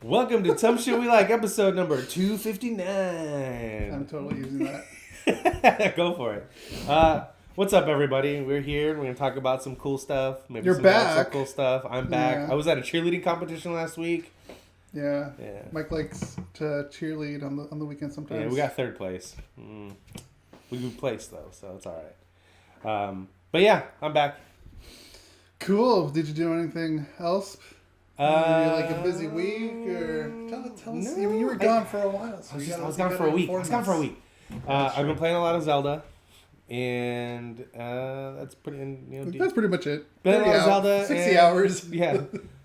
Welcome to Some Shit We Like, episode number 259. I'm totally using that. Go for it. What's up, everybody? We're here. We're going to talk about some cool stuff. Maybe You're some back. not so cool stuff. I'm back. Yeah. I was at a cheerleading competition last week. Yeah. Yeah. Mike likes to cheerlead on the weekend sometimes. Yeah, we got third place. We moved place, though, so it's all right. But yeah, I'm back. Cool. Did you do anything else? Like a busy week, or tell us. No, I mean, you were gone for a while. So I was gone for a week. I've been playing a lot of Zelda, and that's pretty. That's pretty much it. Playing a lot of Zelda, 60 hours. Yeah,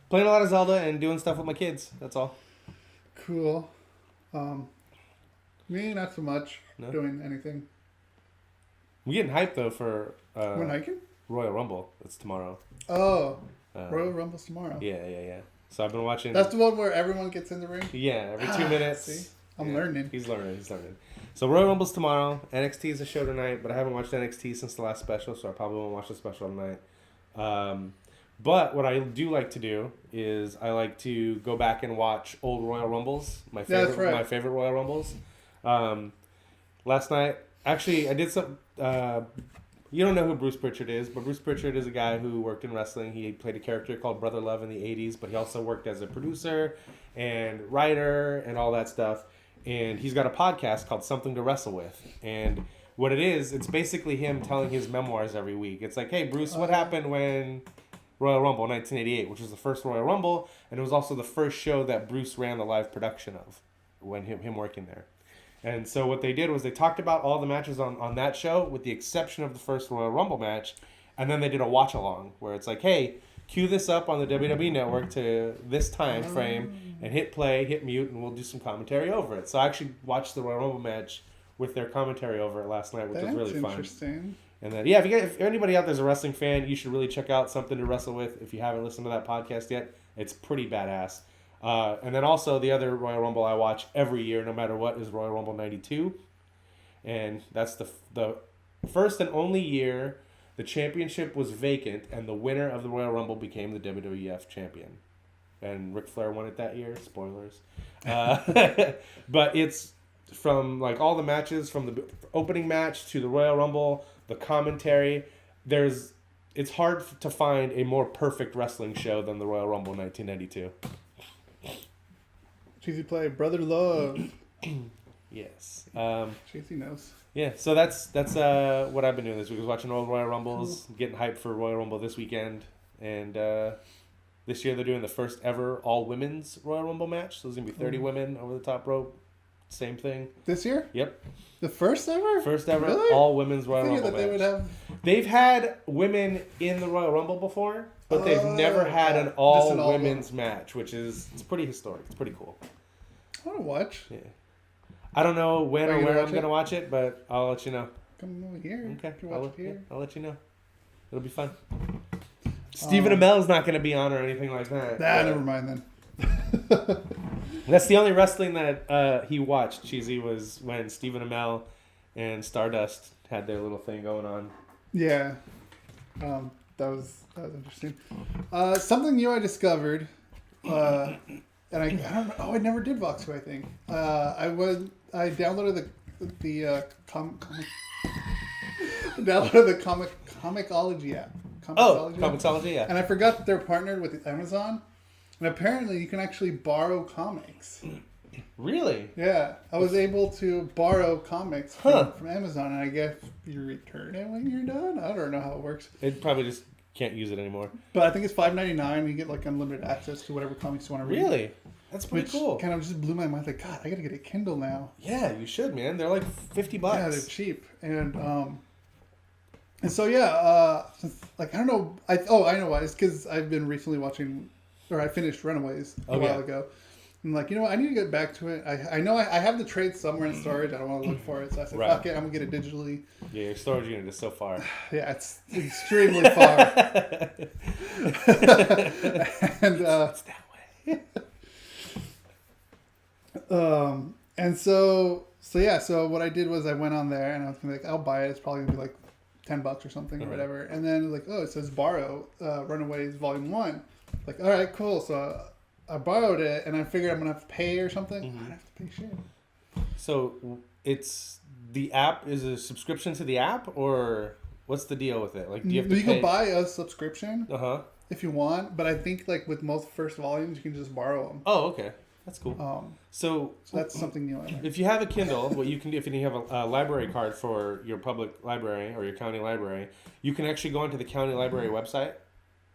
playing a lot of Zelda and doing stuff with my kids. That's all. Cool. Me, not so much. No? Doing anything. I'm getting hyped though for When hiking? Royal Rumble. It's tomorrow. Oh, Royal Rumble's tomorrow. Yeah. So I've been watching. That's the one where everyone gets in the ring. Yeah, every 2 minutes. See? I'm learning. He's learning. So Royal Rumble's tomorrow. NXT is a show tonight, but I haven't watched NXT since the last special, so I probably won't watch the special tonight. But what I do like to do is I like to go back and watch old Royal Rumbles. My favorite, that's right. My favorite Royal Rumbles. Last night, actually, I did some. You don't know who Bruce Pritchard is, but Bruce Pritchard is a guy who worked in wrestling. He played a character called Brother Love in the 80s, but he also worked as a producer and writer and all that stuff. And he's got a podcast called Something to Wrestle With. And what it is, it's basically him telling his memoirs every week. It's like, hey, Bruce, what happened when Royal Rumble 1988, which was the first Royal Rumble, and it was also the first show that Bruce ran the live production of when him working there. And so what they did was they talked about all the matches on that show with the exception of the first Royal Rumble match. And then they did a watch along where it's like, hey, cue this up on the WWE Network to this time frame and hit play, hit mute, and we'll do some commentary over it. So I actually watched the Royal Rumble match with their commentary over it last night, which was really fun. Interesting. And then, yeah, if anybody out there's a wrestling fan, you should really check out Something to Wrestle With. If you haven't listened to that podcast yet, it's pretty badass. And then also the other Royal Rumble I watch every year, no matter what, is Royal Rumble 92. And that's the first and only year the championship was vacant and the winner of the Royal Rumble became the WWF champion. And Ric Flair won it that year. Spoilers. But it's from like all the matches, from the opening match to the Royal Rumble, the commentary. It's hard to find a more perfect wrestling show than the Royal Rumble 1992. Cheesy play, Brother Love. Yes. Cheesy knows. Yeah, so that's what I've been doing this week. I was watching old Royal Rumbles, getting hyped for Royal Rumble this weekend. And this year they're doing the first ever all-women's Royal Rumble match. So there's going to be 30 women over the top rope. Same thing. This year? Yep. The first ever? First ever really? all-women's Royal Rumble that match. they would have... They've had women in the Royal Rumble before, but they've never had an all-women's match, which is it's pretty historic. It's pretty cool. I want to watch. Yeah. I don't know when or where I'm going to watch it, but I'll let you know. Come over here. Okay. You watch it here. I'll let you know. It'll be fun. Stephen Amell's not going to be on or anything like that. Never mind then. That's the only wrestling that he watched, Cheesy, was when Stephen Amell and Stardust had their little thing going on. Yeah. That was interesting. Something new I discovered, and I don't know. Oh, I never did Voxu, I think. I downloaded the Comixology app. Comixology, yeah. And I forgot that they're partnered with Amazon. And apparently you can actually borrow comics. Really? Yeah. I was able to borrow comics from Amazon, and I guess you return it when you're done. I don't know how it works. It probably just can't use it anymore. But I think it's $5.99. You get like unlimited access to whatever comics you want to read. Really? That's pretty cool. Kind of just blew my mind. Like, God, I got to get a Kindle now. Yeah, you should, man. They're like $50. Yeah, they're cheap. And so, yeah, like, I don't know. I know why. It's because I've been recently watching, or I finished Runaways a while ago. I'm like, you know what? I need to get back to it. I know I have the trade somewhere in storage. I don't want to look for it. So I said, fuck it. I'm going to get it digitally. Yeah, your storage unit is so far. Yeah, it's extremely far. And it's that way. And so what I did was I went on there and I was gonna be like, I'll buy it. It's probably gonna be like $10 or something or whatever. And then like, oh, it says borrow Runaways Volume 1. Like, all right, cool. So I borrowed it, and I figured I'm gonna have to pay or something. Mm-hmm. I have to pay shit. So it's the app is a subscription to the app, or what's the deal with it? Like, do you have to You pay? can buy a subscription if you want, but I think like with most first volumes, you can just borrow them. Oh, okay, that's cool. So that's something new. If you have a Kindle, what you can do if you have a library card for your public library or your county library, you can actually go onto the county library website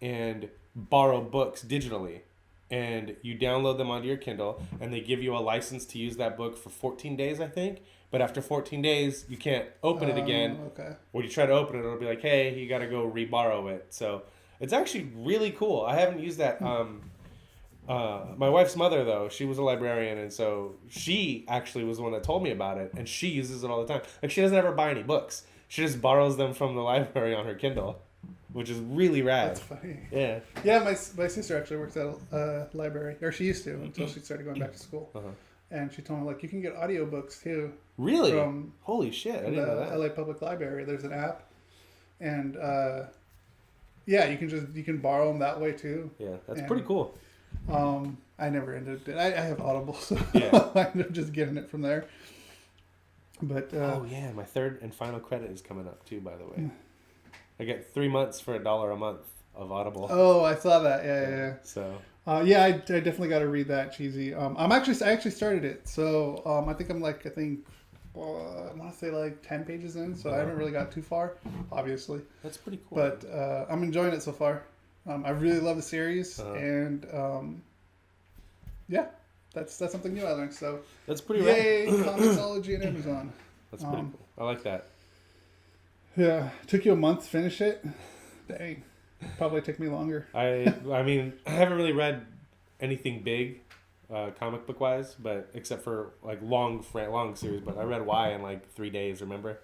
and borrow books digitally. And you download them onto your Kindle, and they give you a license to use that book for 14 days, I think. But after 14 days, you can't open it again. Okay. When you try to open it, it'll be like, hey, you got to go re-borrow it. So it's actually really cool. I haven't used that. My wife's mother, though, she was a librarian, and so she actually was the one that told me about it, and she uses it all the time. Like, she doesn't ever buy any books. She just borrows them from the library on her Kindle, which is really rad. That's funny. Yeah. Yeah, my sister actually works at a library, or she used to until she started going back to school. And she told me, like, you can get audiobooks too. Really? From Holy shit, I didn't know that. LA Public Library. There's an app. And yeah, you can borrow them that way too. Yeah, that's pretty cool. I never ended up. I have Audible, so Yeah. I ended up just getting it from there. But oh yeah, my third and final credit is coming up too. By the way, I get 3 months for $1 a month of Audible. Oh, I saw that. Yeah. So. Yeah, I definitely got to read that, Cheesy. I actually started it, so I think I'm like I want to say like 10 pages in, so I haven't really got too far, obviously. That's pretty cool. But I'm enjoying it so far. I really love the series, and yeah, that's something new I learned. So that's pretty yay, rad. Comixology and Amazon. That's pretty cool. I like that. Yeah, took you a month to finish it. Dang, probably took me longer. I mean, I haven't really read anything big, comic book wise, but except for like long series. But I read Y in like 3 days. Remember?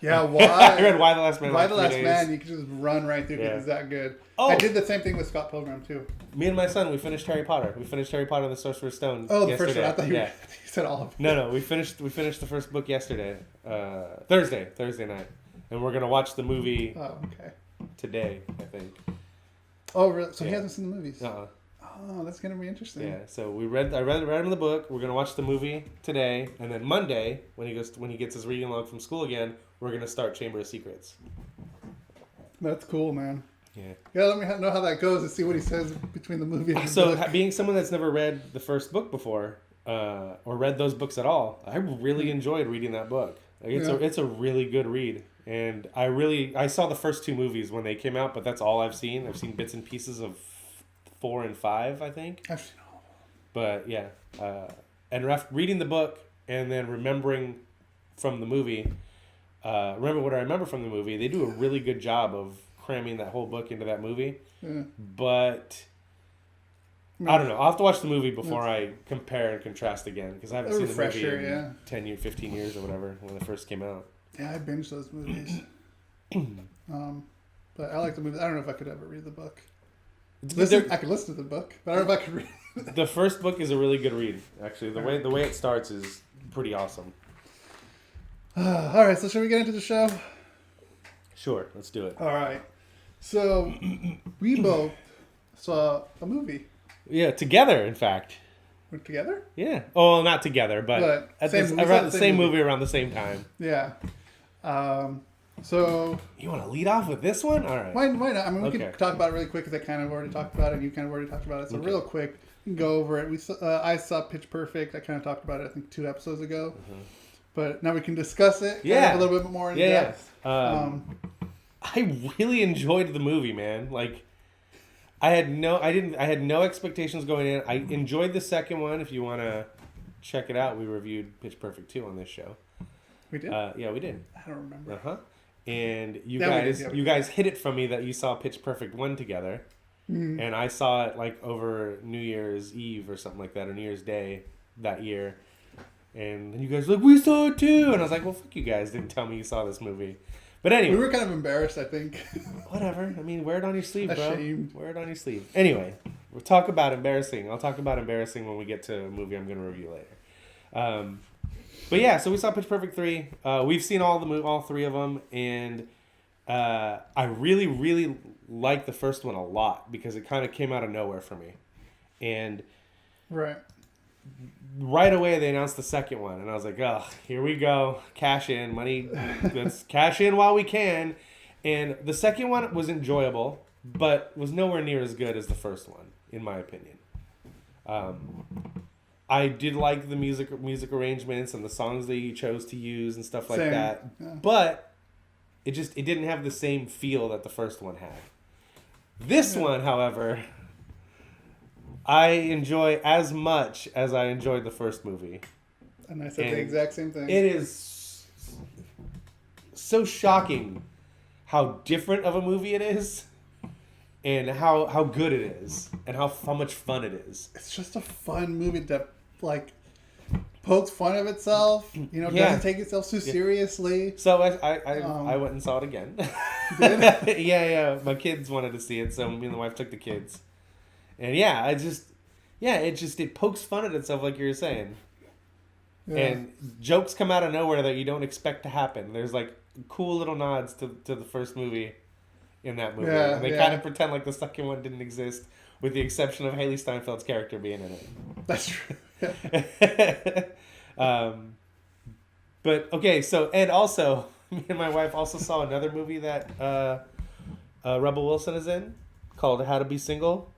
Yeah, Y. I read Y the Last Man. Y in the like Last 3 Man. days. You can just run right through because it's that good. Oh, I did the same thing with Scott Pilgrim too. Me and my son, we finished Harry Potter. We finished Harry Potter and the Sorcerer's Stone. Oh, the yesterday. first one. I thought you, yeah. you said all of it. No, we finished the first book yesterday, Thursday night, and we're gonna watch the movie. Oh, okay. Today, I think. Oh, really? So he hasn't seen the movies. Oh, that's gonna be interesting. Yeah. So I read him the book. We're gonna watch the movie today, and then Monday, when he gets his reading log from school again, we're gonna start Chamber of Secrets. That's cool, man. Yeah. Yeah, let me know how that goes and see what he says between the movie and the So, book. being someone that's never read the first book before, or read those books at all, I really enjoyed reading that book. Like, it's a really good read, and I saw the first 2 movies when they came out, but that's all I've seen. I've seen bits and pieces of 4 and 5, I think. I've seen all. But yeah, and reading the book and then remembering from the movie. Remember what I remember from the movie. They do a really good job of cramming that whole book into that movie. Yeah. But I don't know. I'll have to watch the movie before I compare and contrast again, because I haven't seen the movie in 10 years, 15 years or whatever when it first came out. Yeah, I binged those movies. But I like the movie. I don't know if I could ever read the book. I could listen to the book, but I don't know if I could read it. The first book is a really good read, actually. The way it starts is pretty awesome. All right, so should we get into the show? Sure, let's do it. All right. So we both saw a movie. Yeah, together, in fact. We're together? Yeah. Oh, not together, but around the same movie around the same time. Yeah. So you want to lead off with this one? All right. Why not? I mean, we can talk about it really quick because I kind of already talked about it, and you kind of already talked about it. So real quick, we can go over it. I saw Pitch Perfect. I kind of talked about it, I think, 2 episodes ago. Mm-hmm. But now we can discuss it. Yeah. A little bit more in depth. I really enjoyed the movie, man. Like, I had no expectations going in. I enjoyed the second one. If you want to check it out, we reviewed Pitch Perfect 2 on this show. We did? Yeah, we did. I don't remember. Uh-huh. And you guys hid it from me that you saw Pitch Perfect 1 together. Mm-hmm. And I saw it like over New Year's Eve or something like that, or New Year's Day that year. And then you guys were like, we saw it too. And I was like, well, fuck you guys. Didn't tell me you saw this movie. But anyway. We were kind of embarrassed, I think. Whatever. I mean, wear it on your sleeve, bro. Ashamed. Wear it on your sleeve. Anyway, we'll talk about embarrassing. I'll talk about embarrassing when we get to a movie I'm going to review later. But yeah, so we saw Pitch Perfect 3. We've seen all 3 of them. And I really, really liked the first one a lot because it kind of came out of nowhere for me. And Right. Right away, they announced the second one, and I was like, "Oh, here we go, cash in money. Let's cash in while we can." And the second one was enjoyable, but was nowhere near as good as the first one, in my opinion. I did like the music arrangements and the songs that you chose to use and stuff like that, but it didn't have the same feel that the first one had. This one, however, I enjoy as much as I enjoyed the first movie. And I said the exact same thing. It is so shocking how different of a movie it is, and how good it is, and how much fun it is. It's just a fun movie that like pokes fun of itself. You know, doesn't take itself too seriously. So I went and saw it again. Did? Yeah. My kids wanted to see it, so me and the wife took the kids. And it pokes fun at itself, like you were saying. Yeah. And jokes come out of nowhere that you don't expect to happen. There's like cool little nods to the first movie in that movie. Yeah, and they kind of pretend like the second one didn't exist, with the exception of Haley Steinfeld's character being in it. That's true. But okay, so, and also, me and my wife also saw another movie that Rebel Wilson is in, called How to Be Single.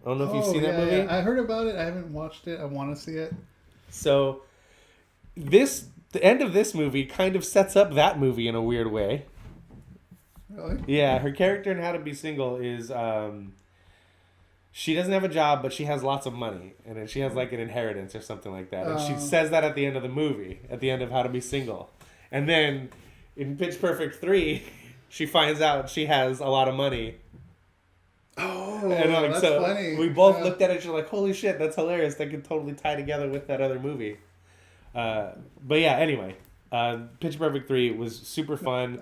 I don't know if you've seen that movie. Yeah. I heard about it. I haven't watched it. I want to see it. So, the end of this movie kind of sets up that movie in a weird way. Really? Yeah, her character in How to Be Single is, she doesn't have a job, but she has lots of money. And then she has like an inheritance or something like that. And she says that at the end of the movie, at the end of How to Be Single. And then in Pitch Perfect 3, she finds out she has a lot of money. Oh, and that's funny. We both looked at it and we're like, holy shit, that's hilarious. That could totally tie together with that other movie. But yeah, anyway. Pitch Perfect 3 was super fun.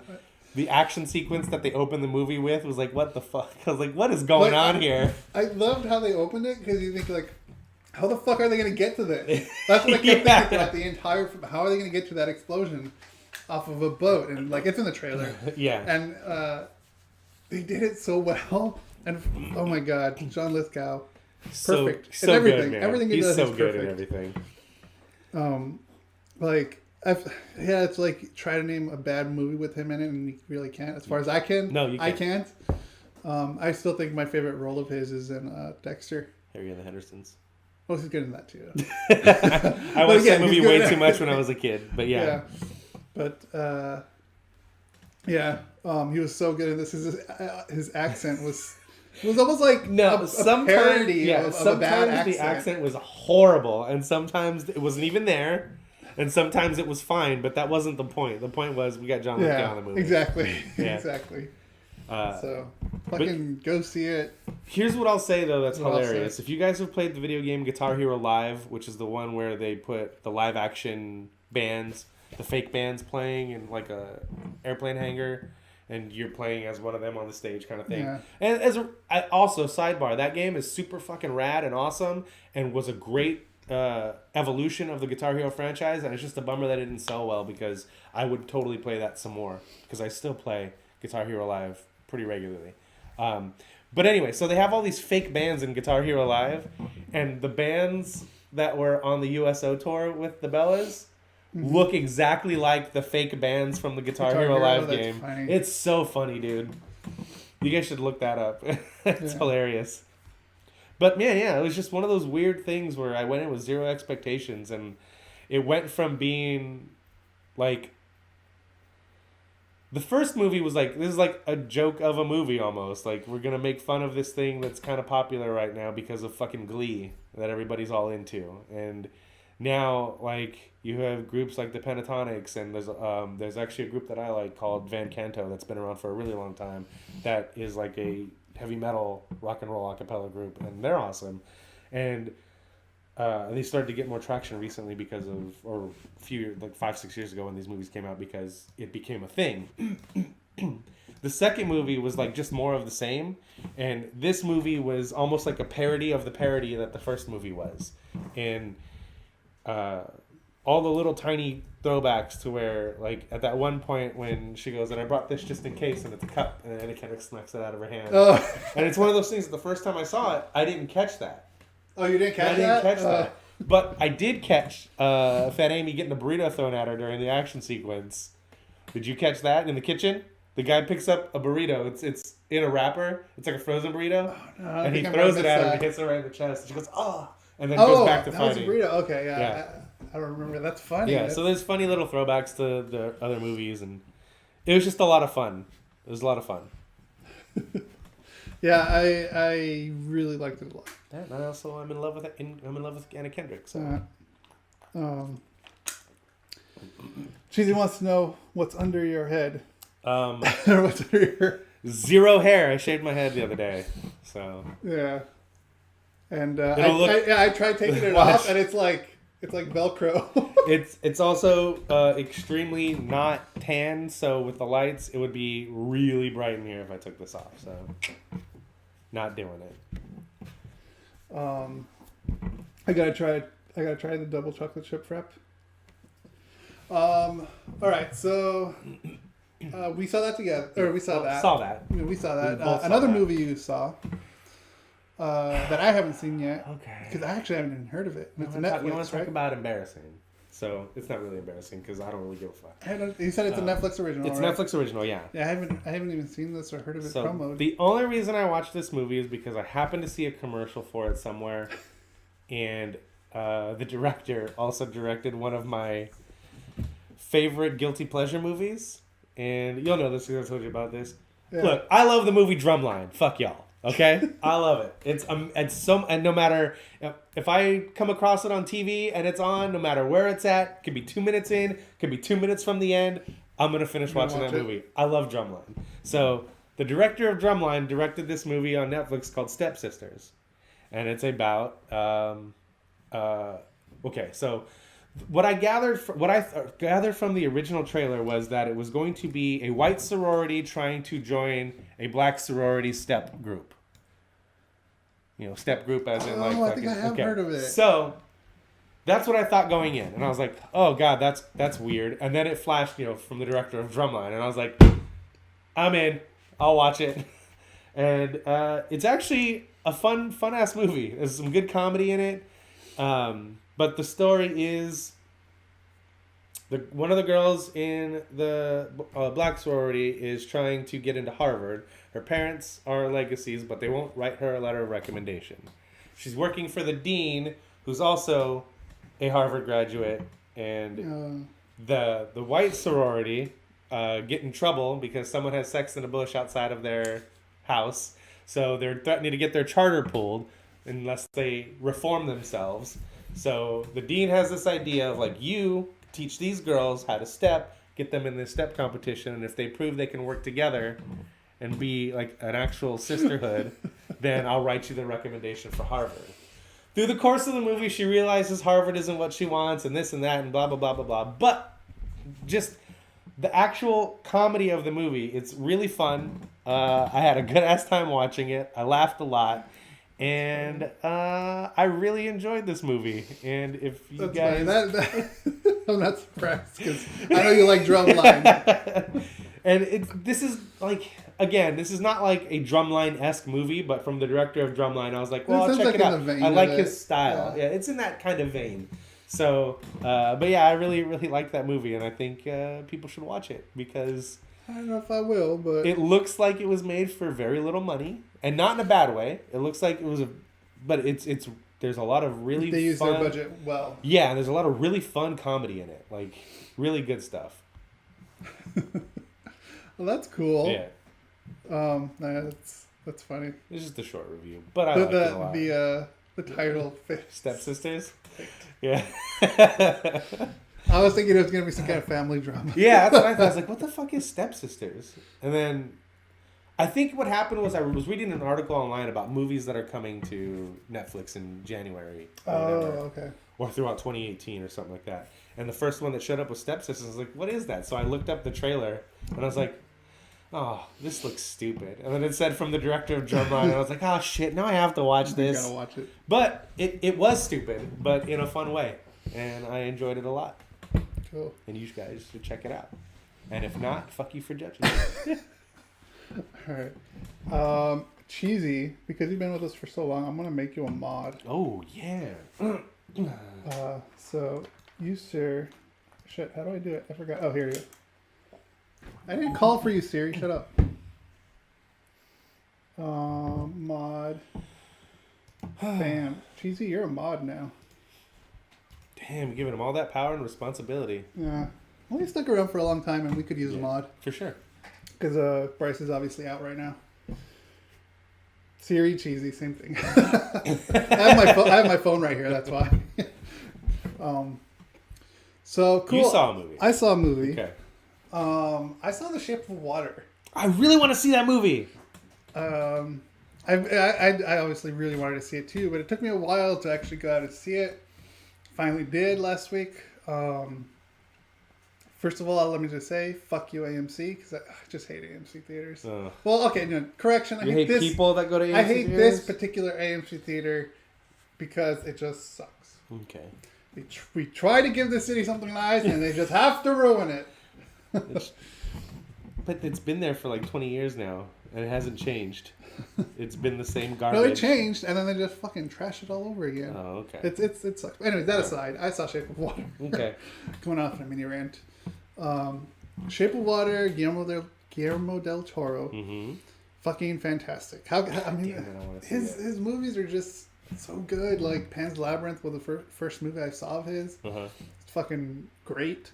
The action sequence that they opened the movie with was like, what the fuck? I was like, what is going on here? I loved how they opened it, because you think like, how the fuck are they going to get to this? That's what I kept thinking throughout the entire... How are they going to get to that explosion off of a boat? And like, it's in the trailer. Yeah. And they did it so well. And oh my god, John Lithgow, perfect. So and everything, good, man. everything he does so is good perfect. at everything. It's like try to name a bad movie with him in it, and you really can't. As far as I can, no, you can't. I can't. I still think my favorite role of his is in Dexter. Harry and the Hendersons. Well, he's good in that too. I watched that movie way too much when I was a kid, but yeah. But he was so good in this. His accent was. It was almost like a parody of a bad accent. The accent was horrible, and sometimes it wasn't even there, and sometimes it was fine, but that wasn't the point. The point was we got John Lithgow in the movie. Exactly. Yeah. Exactly. So, go see it. Here's what I'll say, though, that's hilarious. If you guys have played the video game Guitar Hero Live, which is the one where they put the live-action bands, the fake bands playing in, like, a airplane hangar, and you're playing as one of them on the stage kind of thing. Yeah. And also, sidebar, that game is super fucking rad and awesome and was a great evolution of the Guitar Hero franchise, and it's just a bummer that it didn't sell well, because I would totally play that some more, because I still play Guitar Hero Live pretty regularly. But anyway, so they have all these fake bands in Guitar Hero Live, and the bands that were on the USO tour with the Bellas look exactly like the fake bands from the Guitar Hero Live game. Funny. It's so funny, dude. You guys should look that up. It's hilarious. But man, yeah, it was just one of those weird things where I went in with zero expectations, and it went from being like... The first movie was like, this is like a joke of a movie almost. Like, we're going to make fun of this thing that's kind of popular right now because of fucking Glee that everybody's all into. And now, like, you have groups like the Pentatonics, and there's actually a group that I like called Van Canto that's been around for a really long time that is like a heavy metal rock and roll a cappella group, and they're awesome. And they started to get more traction recently because of, or a few, like 5-6 years ago when these movies came out, because it became a thing. The second movie was like just more of the same, and this movie was almost like a parody of the parody that the first movie was. And all the little tiny throwbacks to where, like, at that one point when she goes, and I brought this just in case, and it's a cup, and Anna kind of smacks it out of her hand. And it's one of those things that the first time I saw it, I didn't catch that. Oh, you didn't catch I didn't that? catch that. But I did catch Fat Amy getting a burrito thrown at her during the action sequence. Did you catch that in the kitchen? The guy picks up a burrito. It's in a wrapper. It's like a frozen burrito. Oh, no, and he throws it at her and hits her right in the chest. And she goes, oh. And then goes back to fighting. That was a burrito. Okay, yeah. I don't remember. That's funny. Yeah, so there's funny little throwbacks to the other movies. And it was just a lot of fun. It was a lot of fun. Yeah, I really liked it a lot. Yeah, and also I'm in love with it. I'm in love with Anna Kendrick. So. Cheesy wants to know what's under your head. What's under your... Zero hair. I shaved my head the other day. So yeah, and I tried taking it off, and it's like Velcro. It's also extremely not tan. So with the lights, it would be really bright in here if I took this off. So not doing it. I gotta try the double chocolate chip frap. All right, so we saw that together, or we saw that. Saw that. We saw that. Saw Another that. movie you saw that I haven't seen yet. Okay. Because I actually haven't even heard of it. It's You Netflix, want to talk right? about embarrassing? So it's not really embarrassing because I don't really give a fuck. You said it's a Netflix original. It's right? Netflix original, yeah. Yeah, I haven't even seen this or heard of it So promoted. the only reason I watched this movie is because I happened to see a commercial for it somewhere, and the director also directed one of my favorite guilty pleasure movies, and you'll know this because I told you about this. Yeah. Look, I love the movie Drumline. Fuck y'all. Okay, I love it. And no matter if I come across it on TV and it's on, no matter where it's at, could be 2 minutes in, could be 2 minutes from the end, I'm gonna finish watching that movie. I love Drumline. So the director of Drumline directed this movie on Netflix called Stepsisters, and it's about okay. So what I gathered from the original trailer was that it was going to be a white sorority trying to join a black sorority step group. You know, step group as in like. I think I have heard of it. So that's what I thought going in, and I was like, "Oh God, that's weird." And then it flashed, from the director of Drumline, and I was like, "I'm in. I'll watch it." And it's actually a fun ass movie. There's some good comedy in it. But the story is one of the girls in the black sorority is trying to get into Harvard. Her parents are legacies, but they won't write her a letter of recommendation. She's working for the dean, who's also a Harvard graduate, and the white sorority get in trouble because someone has sex in a bush outside of their house. So they're threatening to get their charter pulled unless they reform themselves. So the dean has this idea of like, you teach these girls how to step, get them in this step competition, and if they prove they can work together and be like an actual sisterhood, then I'll write you the recommendation for Harvard. Through the course of the movie, she realizes Harvard isn't what she wants and this and that and blah, blah, blah, blah, blah. But just the actual comedy of the movie, it's really fun. I had a good-ass time watching it. I laughed a lot. And I really enjoyed this movie. And if you guys... I'm not surprised because I know you like Drumline. And this is like... Again, this is not like a Drumline-esque movie, but from the director of Drumline, I was like, well, I'll check it out. I like his style. Yeah, it's in that kind of vein. So, but yeah, I really, really like that movie, and I think people should watch it because... I don't know if I will, but... It looks like it was made for very little money, and not in a bad way. It looks like it was but it's there's a lot of really They use fun... their budget well. Yeah, and there's a lot of really fun comedy in it. Like, really good stuff. Well, that's cool. Yeah. That's funny. It's just a short review, but I like it a lot. The title Stepsisters? Yeah. I was thinking it was going to be some kind of family drama. Yeah, that's what I thought. I was like, what the fuck is Stepsisters? And then I think what happened was I was reading an article online about movies that are coming to Netflix in January. Okay. Or throughout 2018 or something like that. And the first one that showed up was Stepsisters. I was like, what is that? So I looked up the trailer and I was like, oh, this looks stupid. And then it said from the director of Drumline, and I was like, oh shit, now I have to watch this. You gotta watch it. But it was stupid, but in a fun way. And I enjoyed it a lot. Cool. And you guys should check it out. And if not, fuck you for judging. All right. cheesy, because you've been with us for so long, I'm going to make you a mod. Oh, yeah. So, you, sir... Shit, how do I do it? I forgot. Oh, here you go. I didn't call for you, Siri. Shut up. Mod. Bam. Cheesy, you're a mod now. Damn, giving him all that power and responsibility. Yeah. Well, he stuck around for a long time, and we could use a mod. For sure. Because Bryce is obviously out right now. Siri, cheesy, same thing. I have my phone right here, that's why. So, cool. You saw a movie. I saw a movie. Okay. I saw The Shape of Water. I really want to see that movie. I obviously really wanted to see it too, but it took me a while to actually go out and see it. Finally did last week. First of all, let me just say, fuck you, AMC, because I just hate AMC theaters. Well, okay, no, correction. You hate people that go to AMC I hate theaters? this particular AMC theater because it just sucks. Okay. We try to give the city something nice, and they just have to ruin it. But it's been there for like 20 years now, and it hasn't changed. It's been the same garbage. No, it changed, and then they just fucking trash it all over again. Oh, okay. It sucks. Anyway, that aside, I saw Shape of Water. Okay. Going off on a mini rant. Shape of Water, Guillermo del Toro. Mm-hmm. Fucking fantastic. His movies are just so good. Like Pan's Labyrinth was the first movie I saw of his. It's fucking great.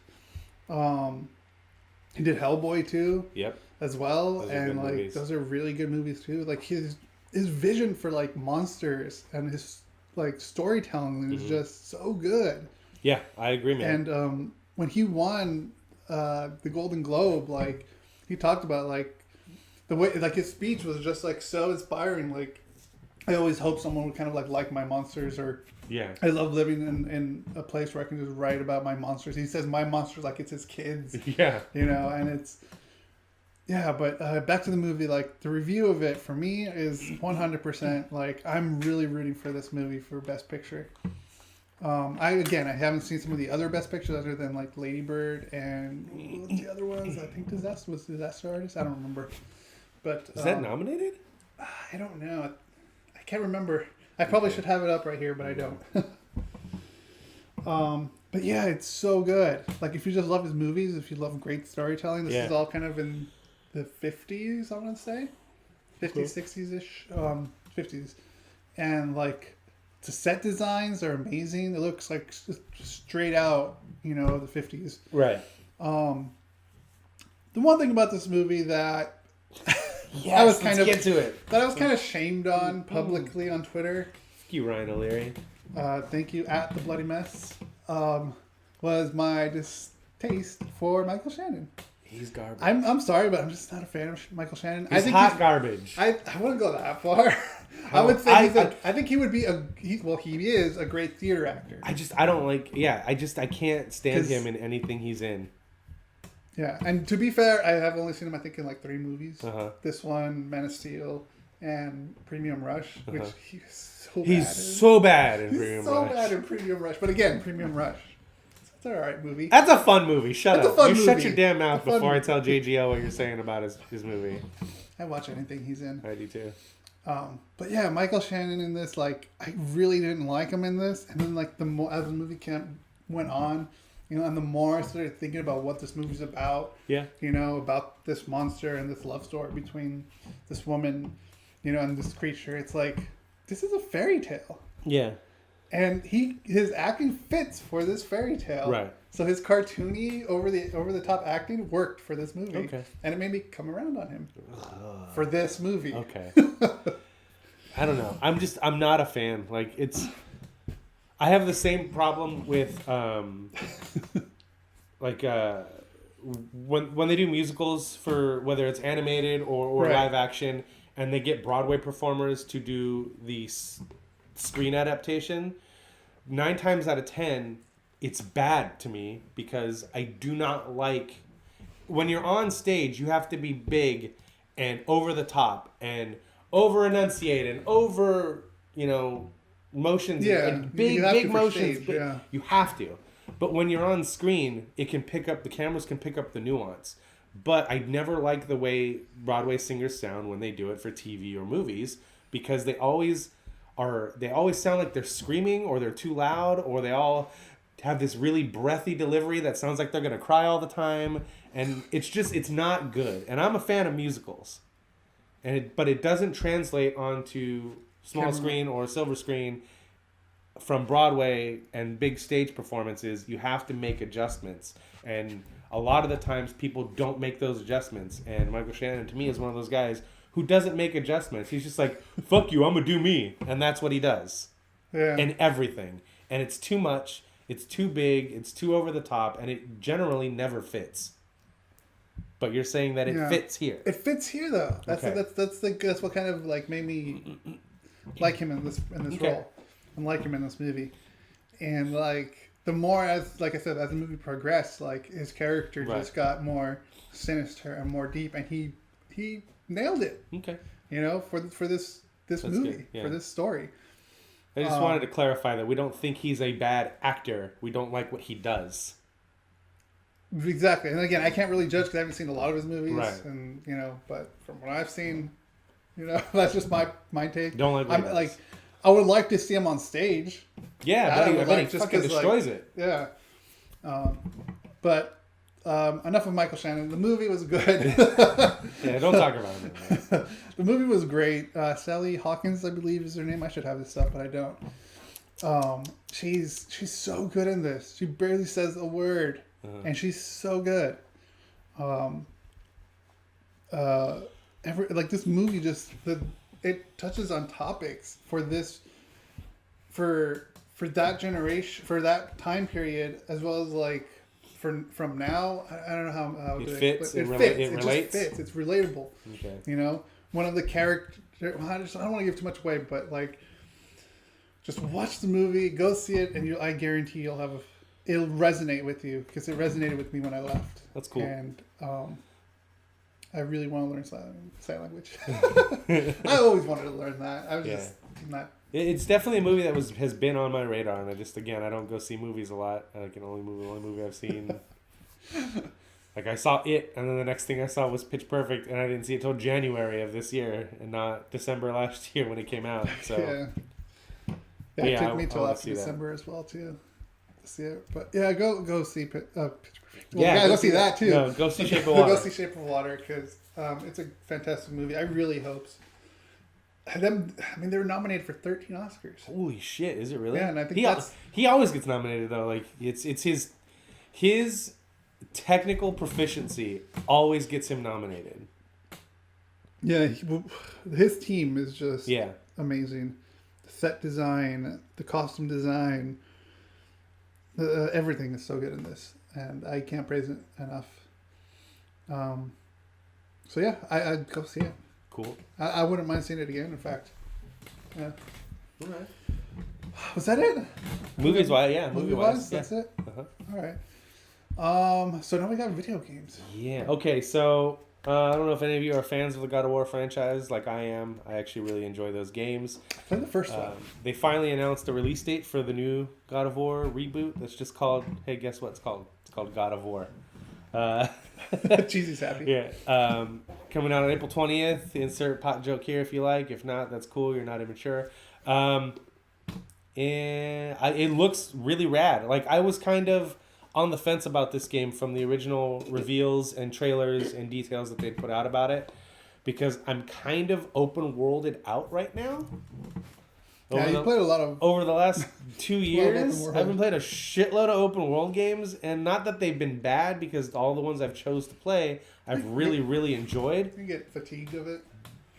He did Hellboy too. Yep. As well, Those and like movies. those are really good movies too. Like his vision for like monsters and his like storytelling is just so good. Yeah, I agree, man. And when he won the Golden Globe, like he talked about like the way like his speech was just like so inspiring. Like I always hope someone would kind of like my monsters, or I love living in a place where I can just write about my monsters. He says my monsters like it's his kids. Yeah. You know, and it's but back to the movie, like the review of it for me is 100% like I'm really rooting for this movie for Best Picture. I haven't seen some of the other Best Pictures other than like Lady Bird and what's the other ones? I think Disaster Artist. I don't remember. But is that nominated? I don't know. I can't remember. I probably should have it up right here, but I don't. But yeah, it's so good. Like if you just love his movies, if you love great storytelling, this is all kind of in the 50s, I want to say. 50s, 60s-ish. 50s. And like the set designs are amazing. It looks like just straight out, the 50s. Right. The one thing about this movie that let's get to it. that I was kind of shamed on publicly on Twitter. Thank you, Ryan O'Leary. Thank you, at the Bloody Mess. Was my distaste for Michael Shannon. He's garbage. I'm sorry, but I'm just not a fan of Michael Shannon. He's hot garbage. I wouldn't go that far. I would say I think he would be he is a great theater actor. I don't like. Yeah, I can't stand him in anything he's in. Yeah, and to be fair, I have only seen him I think in like 3 movies. This one, Man of Steel, and Premium Rush, which he's so bad in Premium Rush. He's so bad in Premium Rush, but again, Premium Rush. It's an alright movie. That's a fun movie. Shut up. You movie. shut your damn mouth before I tell JGL what you're saying about his movie. I watch anything he's in. I do too. But yeah, Michael Shannon in this, like, I really didn't like him in this. And then, like, the more as the movie went on, and the more I started thinking about what this movie's about. Yeah. About this monster and this love story between this woman, and this creature. It's like, this is a fairy tale. Yeah. And his acting fits for this fairy tale. Right. So his cartoony, over the top acting worked for this movie. Okay. And it made me come around on him for this movie. Okay. I don't know. I'm not a fan. Like I have the same problem with when they do musicals for whether it's animated or live action, and they get Broadway performers to do the screen adaptation. 9 times out of 10, it's bad to me because I do not like when you're on stage. You have to be big and over the top and over enunciate and over motions. And big motions. You have to. But when you're on screen, the cameras can pick up the nuance. But I never like the way Broadway singers sound when they do it for TV or movies, because they always sound like they're screaming, or they're too loud, or they all have this really breathy delivery that sounds like they're going to cry all the time. And it's not good. And I'm a fan of musicals. But it doesn't translate onto small screen or silver screen. From Broadway and big stage performances, you have to make adjustments. And a lot of the times people don't make those adjustments. And Michael Shannon, to me, is one of those guys who doesn't make adjustments. He's just like, fuck you, I'm going to do me. And that's what he does. Yeah. And everything. And it's too much. It's too big. It's too over the top. And it generally never fits. But you're saying that it fits here. It fits here, though. That's what kind of like made me like him in this role. And like him in this movie. And like the more, as like I said, as the movie progressed, like his character just got more sinister and more deep, and he nailed it. Okay. You know, for this movie, for this story. I just wanted to clarify that we don't think he's a bad actor. We don't like what he does. Exactly. And again, I can't really judge because I haven't seen a lot of his movies. Right. And, you know, but from what I've seen, you know, that's just my take. Don't like what he does. Like, I would like to see him on stage. Yeah, I bet he fucking destroys it. Yeah. But enough of Michael Shannon. The movie was good. Yeah, don't talk about him. The movie was great. Sally Hawkins, I believe, is her name. I should have this stuff, but I don't. She's so good in this. She barely says a word, and she's so good. This movie it touches on topics for that generation, for that time period, as well as like from now. I don't know how it do fits. It fits. It just fits. It's relatable. Okay. You know, one of the characters. I don't want to give too much away, but like, just watch the movie, go see it, and I guarantee it'll resonate with you, because it resonated with me when I left. That's cool. And I really want to learn sign language. I always wanted to learn that. I was just not. It's definitely a movie that has been on my radar, and I don't go see movies a lot. The only movie I've seen. Like, I saw it, and then the next thing I saw was Pitch Perfect, and I didn't see it till January of this year, and not December last year when it came out. So it took me till after December as well to see it. But yeah, go see Pitch Perfect. Well, go see that too. No, go see Shape of Water. Go see Shape of Water, because it's a fantastic movie. I really hope. They were nominated for 13 Oscars. Holy shit! Is it really? Yeah, and I think he always gets nominated though. Like it's his technical proficiency always gets him nominated. Yeah, his team is just amazing. The set design, the costume design, everything is so good in this, and I can't praise it enough. So yeah, I'd go see it. Cool. I wouldn't mind seeing it again. In fact, yeah. All right. Was that it? Movies wise, yeah. Movie wise, that's it. Uh-huh. All right. So now we got video games. Yeah. Okay. So I don't know if any of you are fans of the God of War franchise, like I am. I actually really enjoy those games. I played the first one. They finally announced a release date for the new God of War reboot. That's just called. Hey, guess what it's called? It's called God of War. Cheesy's happy. Yeah. Coming out on April 20th. Insert pot joke here if you like. If not, that's cool. You're not immature. And it looks really rad. Like, I was kind of on the fence about this game from the original reveals and trailers and details that they put out about it, because I'm kind of open worlded out right now. Played a lot of over the last 2 years. I've been playing a shitload of open world games, and not that they've been bad, because all the ones I've chose to play I've really enjoyed. You get fatigued of it.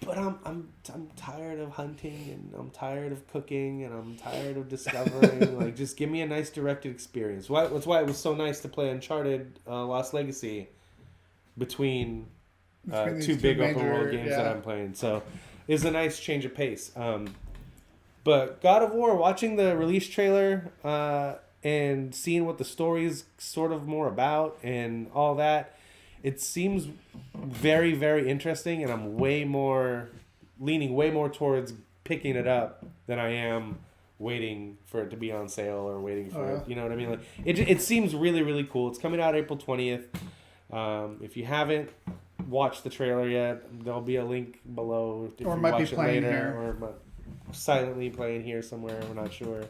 But I'm tired of hunting, and I'm tired of cooking, and I'm tired of discovering. Like, just give me a nice directed experience. That's why it was so nice to play Uncharted Lost Legacy between two big open world games that I'm playing. So it's a nice change of pace. But God of War, watching the release trailer and seeing what the story is sort of more about and all that, it seems very, very interesting, and I'm leaning way more towards picking it up than I am waiting for it to be on sale or waiting for it. You know what I mean? Like, it seems really, really cool. It's coming out April 20th. If you haven't watched the trailer yet, there'll be a link below. If Or you might be watch it playing later, here. or silently playing here somewhere. We're not sure.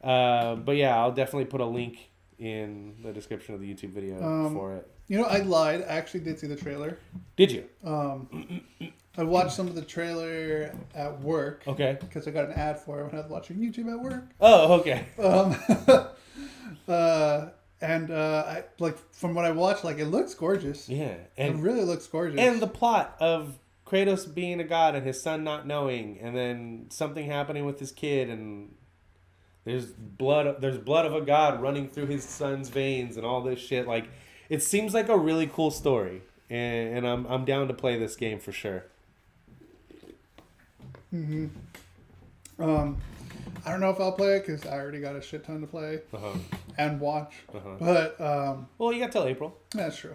But yeah, I'll definitely put a link in the description of the YouTube video for it. You know, I lied. I actually did see the trailer. Did you? I watched some of the trailer at work. Okay. Because I got an ad for it when I was watching YouTube at work. Oh, okay. I like from what I watched, like it looks gorgeous. Yeah, It really looks gorgeous. And the plot of Kratos being a god and his son not knowing, and then something happening with his kid, and there's blood of a god running through his son's veins, and all this shit. Like, it seems like a really cool story, and I'm down to play this game for sure. I don't know if I'll play it because I already got a shit ton to play and watch. But well, you got till April. That's true.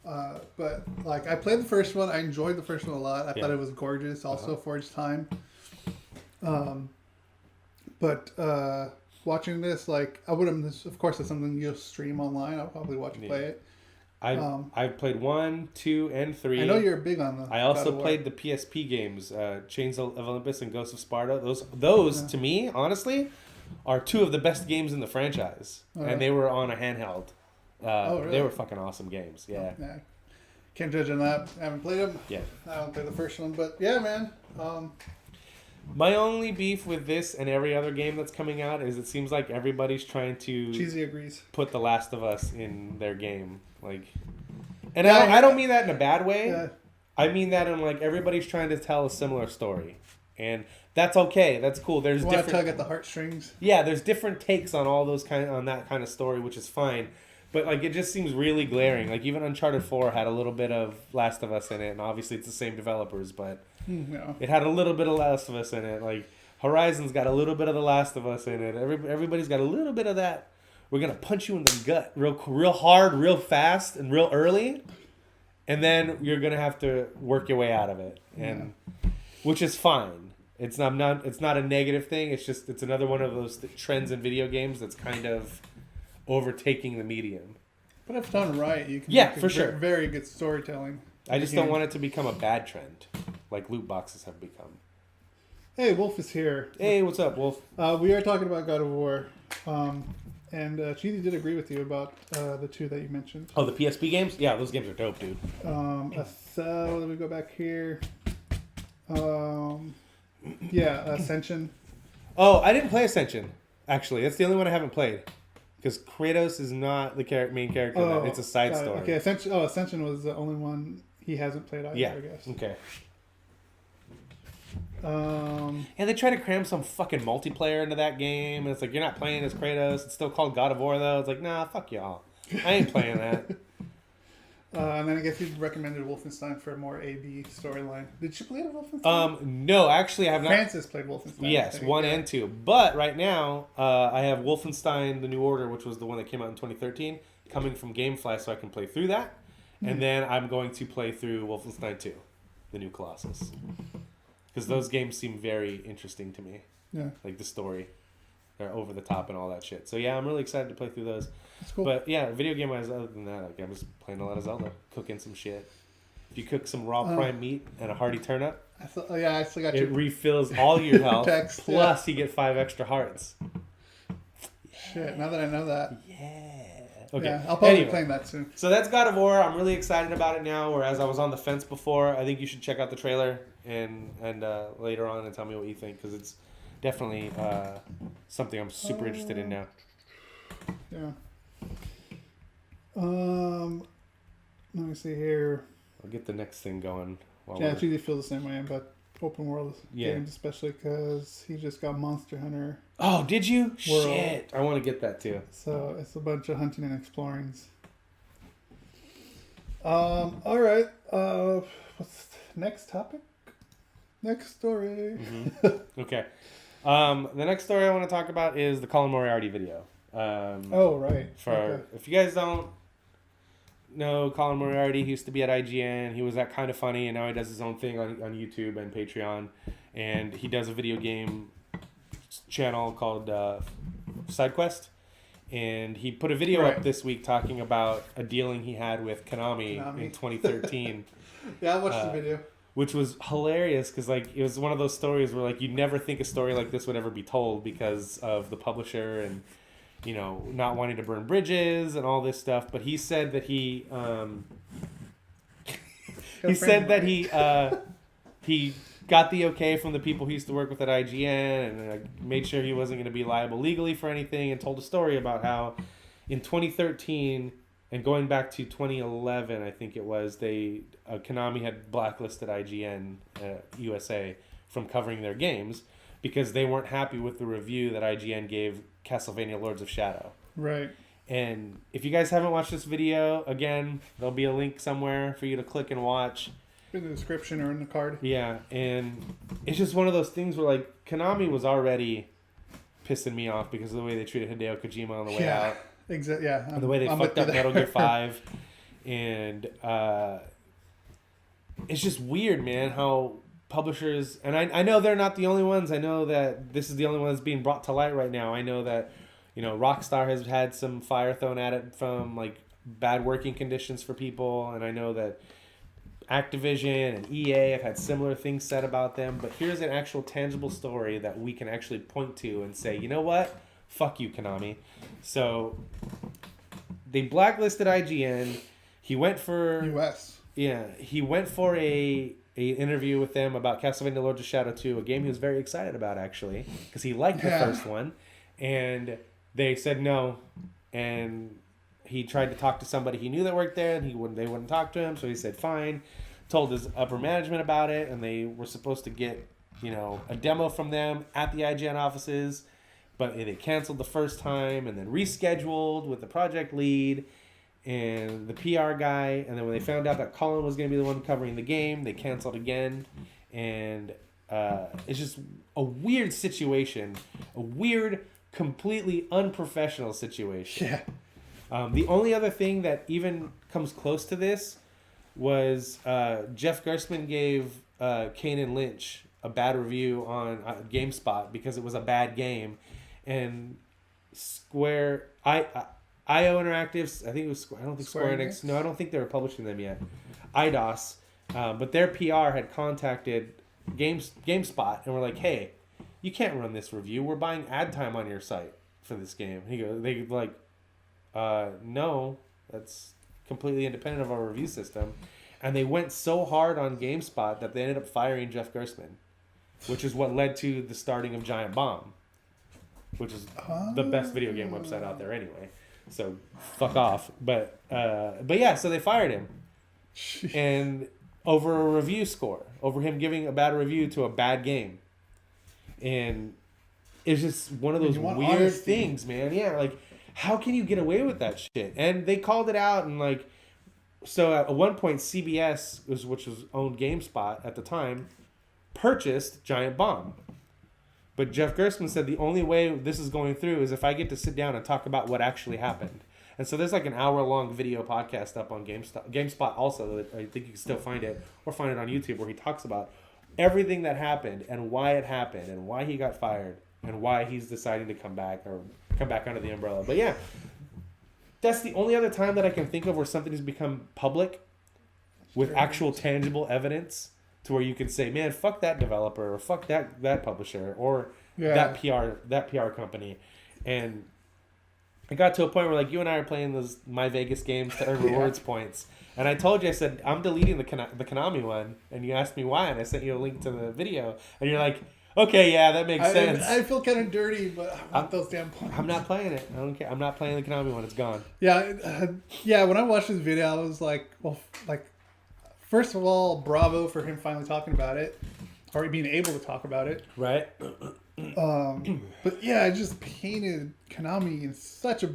But like I played the first one. I enjoyed the first one a lot. I thought it was gorgeous. Also for its time. But watching this, like I wouldn't. Of course, it's something you'll stream online. I'll probably watch you play it. I've played 1, 2, and 3. I know you're big on the. I also played the PSP games, Chains of Olympus and Ghosts of Sparta. Those to me, honestly, are 2 of the best games in the franchise, and they were on a handheld. Really? They were fucking awesome games. Yeah. Can't judge on that. I haven't played them. Yeah. I don't play the first one, but yeah, man. My only beef with this and every other game that's coming out is it seems like everybody's trying to Cheesy agrees. put The Last of Us in their game. Like, and I don't mean that in a bad way. Yeah. I mean that in like everybody's trying to tell a similar story, and that's okay. That's cool. There's Want to different tug at the heartstrings. Yeah, there's different takes on all those on that kind of story, which is fine. But like it just seems really glaring. Like even Uncharted 4 had a little bit of Last of Us in it, and obviously it's the same developers, but it had a little bit of Last of Us in it. Like Horizon's got a little bit of the Last of Us in it. Everybody's got a little bit of that. We're gonna punch you in the gut real hard, real fast, and real early, and then you're gonna have to work your way out of it, and which is fine. It's not a negative thing. It's another one of those trends in video games that's kind of overtaking the medium. But if done right, you can make for for sure very good storytelling. I just don't want it to become a bad trend, like loot boxes have become. Hey, Wolf is here. Hey, what's up, Wolf? We are talking about God of War. And Cheesy did agree with you about the 2 that you mentioned. Oh, the PSP games? Yeah, those games are dope, dude. So let me go back here. Ascension. Oh, I didn't play Ascension, actually. That's the only one I haven't played. Because Kratos is not the main character. It's a side story. Okay, Ascension was the only one he hasn't played either, I guess. Okay. And they try to cram some fucking multiplayer into that game, and it's like you're not playing as Kratos. It's still called God of War, though. It's like, nah, fuck y'all. I ain't playing that. And then I guess you recommended Wolfenstein for a more A/B storyline. Did you play Wolfenstein? No, actually, I have not. Francis played Wolfenstein. Yes, 1 and 2. But right now, I have Wolfenstein: The New Order, which was the one that came out in 2013, coming from GameFly, so I can play through that. And then I'm going to play through Wolfenstein 2, The New Colossus. Because those games seem very interesting to me. Yeah. Like the story. They're over the top and all that shit. So yeah, I'm really excited to play through those. That's cool. But yeah, video game wise, other than that, like, I'm just playing a lot of Zelda. Cooking some shit. If you cook some raw prime meat and a hearty turnip, I still got it refills all your health. Text, plus you get 5 extra hearts. Shit, now that I know that. Yeah. Okay. Yeah, I'll probably be playing that soon. So that's God of War. I'm really excited about it now, whereas I was on the fence before. I think you should check out the trailer and later on and tell me what you think, because it's definitely something I'm super interested in now. Yeah. Let me see here. I'll get the next thing going. Yeah, Judy feels the same way, but open world games, especially because he just got Monster Hunter. Oh, did you? World. Shit. I want to get that too. So it's a bunch of hunting and explorings. All right. What's the next topic? Next story. Mm-hmm. Okay. The next story I want to talk about is the Colin Moriarty video. Right. If you guys don't know Colin Moriarty, he used to be at IGN. He was that Kind of Funny, and now he does his own thing on YouTube and Patreon. And he does a video game channel called SideQuest. And he put a video Right. up this week talking about a dealing he had with Konami. In 2013. Yeah, I watched the video. Which was hilarious because like it was one of those stories where like you'd never think a story like this would ever be told because of the publisher and not wanting to burn bridges and all this stuff. But he said that he he got the okay from the people he used to work with at IGN and made sure he wasn't going to be liable legally for anything, and told a story about how in 2013 and going back to 2011, I think it was, Konami had blacklisted IGN USA from covering their games because they weren't happy with the review that IGN gave Castlevania Lords of Shadow. Right. And if you guys haven't watched this video, again, there'll be a link somewhere for you to click and watch. In the description or in the card. Yeah, and it's just one of those things where, like, Konami was already pissing me off because of the way they treated Hideo Kojima on the way out. Exactly. Yeah. And the way they fucked up Metal Gear 5. And it's just weird, man, how publishers... And I know they're not the only ones. I know that this is the only one that's being brought to light right now. I know that, Rockstar has had some fire thrown at it from, like, bad working conditions for people. And I know that Activision and EA have had similar things said about them, but here's an actual tangible story that we can actually point to and say, you know what? Fuck you, Konami. So they blacklisted IGN. He went for US. Yeah, he went for a interview with them about Castlevania Lords of Shadow 2, a game he was very excited about actually, because he liked the first one, and they said no, and he tried to talk to somebody he knew that worked there, and they wouldn't talk to him, so he said fine, told his upper management about it, and they were supposed to get, a demo from them at the IGN offices, but they canceled the first time, and then rescheduled with the project lead and the PR guy, and then when they found out that Colin was going to be the one covering the game, they canceled again, and it's just a weird situation, a weird, completely unprofessional situation. Yeah. The only other thing that even comes close to this was Jeff Gerstmann gave Kane and Lynch a bad review on GameSpot because it was a bad game, and IO Interactive, I think it was I don't think Square Enix. No, I don't think they were publishing them yet. IDOS, but their PR had contacted GameSpot and were like, "Hey, you can't run this review. We're buying ad time on your site for this game." They like. No, that's completely independent of our review system. And they went so hard on GameSpot that they ended up firing Jeff Gerstmann, which is what led to the starting of Giant Bomb, which is the best video game website out there anyway. So fuck off. But yeah, so they fired him. And over a review score, over him giving a bad review to a bad game. And it's just one of those weird things, man. Yeah, like, how can you get away with that shit? And they called it out, and like, so at one point, CBS, which was owned GameSpot at the time, purchased Giant Bomb. But Jeff Gerstmann said the only way this is going through is if I get to sit down and talk about what actually happened. And so there's like an hour-long video podcast up on GameSpot also. That I think you can still find it, or find it on YouTube, where he talks about everything that happened and why it happened and why he got fired and why he's deciding to come back under the umbrella. But yeah, that's the only other time that I can think of where something has become public with actual tangible evidence to where you can say, man, fuck that developer, or fuck that publisher, or that PR company. And it got to a point where, like, you and I are playing those My Vegas games to earn rewards points. And I told you, I said, I'm deleting the Konami one. And you asked me why, and I sent you a link to the video. And you're like, okay, yeah, that makes sense. I feel kind of dirty, but I want those damn points. I'm not playing it. I don't care. I'm not playing the Konami one. It's gone. Yeah, when I watched this video, I was like, well, like, first of all, bravo for him finally talking about it, or being able to talk about it. Right. But yeah, it just painted Konami in such a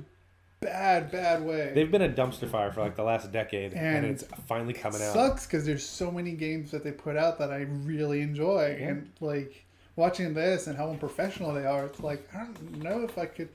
bad way. They've been a dumpster fire for like the last decade, and it's finally coming out. It sucks because there's so many games that they put out that I really enjoy, and like watching this and how unprofessional they are, it's like, I don't know if I could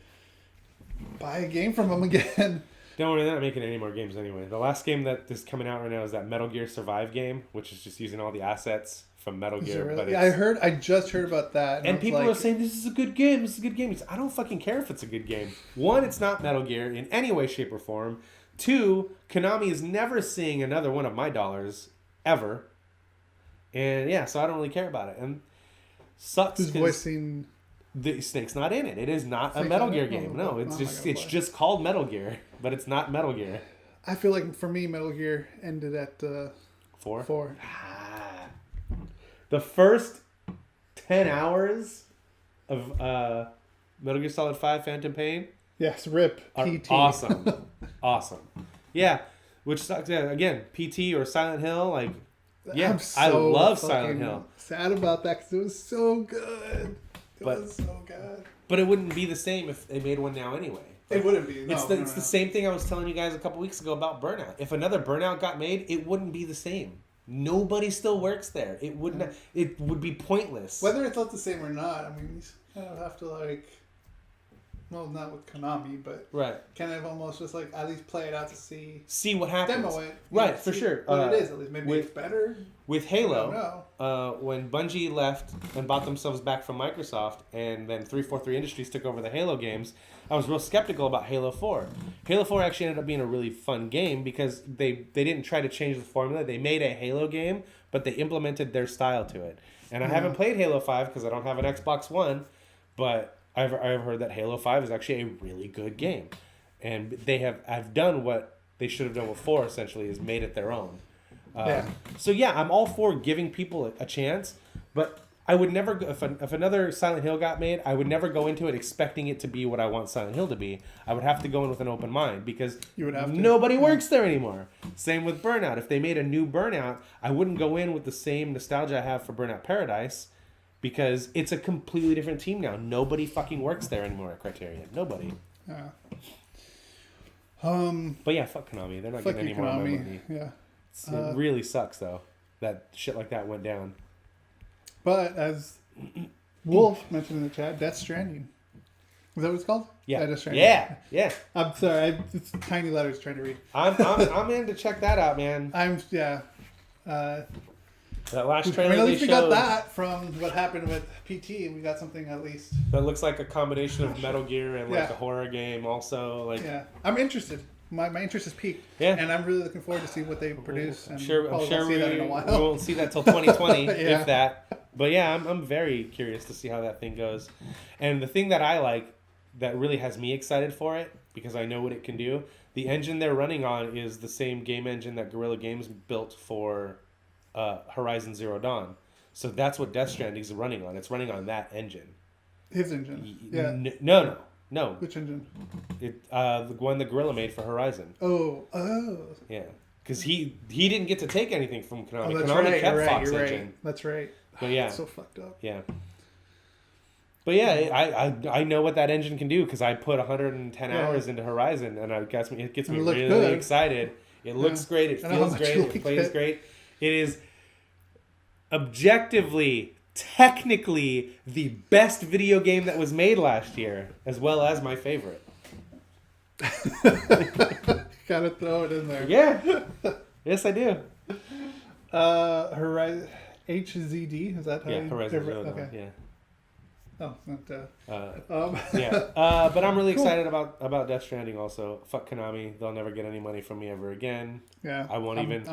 buy a game from them again. Don't worry, they're not making any more games anyway. The last game that is coming out right now is that Metal Gear Survive game, which is just using all the assets from Metal Gear. Really? But Yeah, I just heard about that. And people are saying, this is a good game. This is a good game. I don't fucking care if it's a good game. One, it's not Metal Gear in any way, shape, or form. Two, Konami is never seeing another one of my dollars, ever. And yeah, so I don't really care about it. And sucks. Who's voicing... The Snake's not in it. It is not a Metal Gear game. No, it's just called Metal Gear, but it's not Metal Gear. I feel like for me, Metal Gear ended at 4. 4. The first 10 hours of Metal Gear Solid 5 Phantom Pain. Yes, RIP PT. Awesome, awesome. Yeah, which sucks. Yeah, again, PT or Silent Hill, like. Yeah, I love Silent Hill. Sad about that because it was so good. It was so good. But it wouldn't be the same if they made one now anyway. It wouldn't be. No, it's the same thing I was telling you guys a couple weeks ago about Burnout. If another Burnout got made, it wouldn't be the same. Nobody still works there. It wouldn't. It would be pointless. Whether it's not the same or not, I mean, you kind of have to like. Well, not with Konami, but kind of almost just like at least play it out to see what happens. Demo it, right, for sure. What it is, at least maybe it's better. With Halo, when Bungie left and bought themselves back from Microsoft, and then 343 Industries took over the Halo games, I was real skeptical about Halo 4. Halo 4 actually ended up being a really fun game because they didn't try to change the formula. They made a Halo game, but they implemented their style to it. And I haven't played Halo 5 because I don't have an Xbox One, but I've heard that Halo 5 is actually a really good game. And I've done what they should have done with 4, essentially, is made it their own. So yeah, I'm all for giving people a chance, but I would never, if another Silent Hill got made, I would never go into it expecting it to be what I want Silent Hill to be. I would have to go in with an open mind because nobody works there anymore. Same with Burnout. If they made a new Burnout, I wouldn't go in with the same nostalgia I have for Burnout Paradise because it's a completely different team now. Nobody fucking works there anymore at Criterion. Nobody. But yeah, fuck Konami. They're not getting any more of my money. Yeah. It really sucks though that shit like that went down. But as Wolf mentioned in the chat, Death Stranding. Is that what it's called? Yeah. Death Stranding. Yeah. I'm sorry. It's tiny letters trying to read. I'm in to check that out, man. That last trailer at least they we showed, got that from what happened with PT, and we got something at least. That looks like a combination of Metal Gear and like a horror game also. Like I'm interested. My interest is peaked. Yeah. And I'm really looking forward to see what they produce. I'm sure we won't see that till 2020, if that. But yeah, I'm very curious to see how that thing goes. And the thing that I like that really has me excited for it, because I know what it can do, the engine they're running on is the same game engine that Guerrilla Games built for Horizon Zero Dawn. So that's what Death Stranding is running on. It's running on that engine. His engine? Yeah. No. Which engine? The one that Guerrilla made for Horizon. Oh. Yeah. Because he didn't get to take anything from Konami. That's Konami right, kept Fox you're engine. Right. That's right. But yeah. That's so fucked up. Yeah. But yeah, I know what that engine can do because I put 110 hours into Horizon, and it gets me really excited. It looks great. It feels great. It plays great. It is objectively, technically, the best video game that was made last year, as well as my favorite. Gotta throw it in there. Yeah. Yes, I do. Horizon HZD, is that how you... Horizon Zero Dawn, okay. Yeah. Oh, not yeah. But I'm really excited about Death Stranding also. Fuck Konami. They'll never get any money from me ever again. Yeah. I'm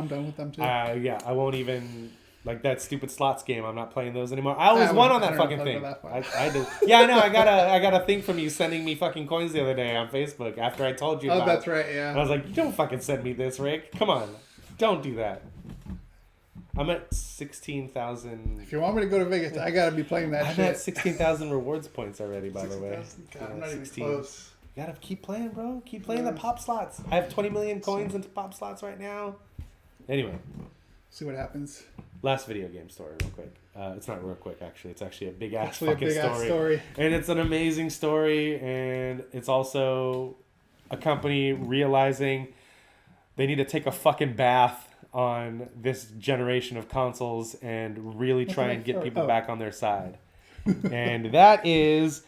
done with them too. I won't even... Like that stupid slots game, I'm not playing those anymore. I always won on that fucking thing. I did. Yeah, I know. I got a thing from you sending me fucking coins the other day on Facebook after I told you. Oh, that's right. Yeah. And I was like, you don't fucking send me this, Rick. Come on, don't do that. I'm at 16,000. If you want me to go to Vegas, I gotta be playing that shit. I'm at 16,000 rewards points already, by the way. God, I'm not even close. You gotta keep playing, bro. Keep playing the pop slots. I have 20 million coins into pop slots right now. Anyway. See what happens. Last video game story, real quick. It's not real quick, actually. It's actually a big-ass story. And it's an amazing story, and it's also a company realizing they need to take a fucking bath on this generation of consoles and really try and get people back on their side. And that is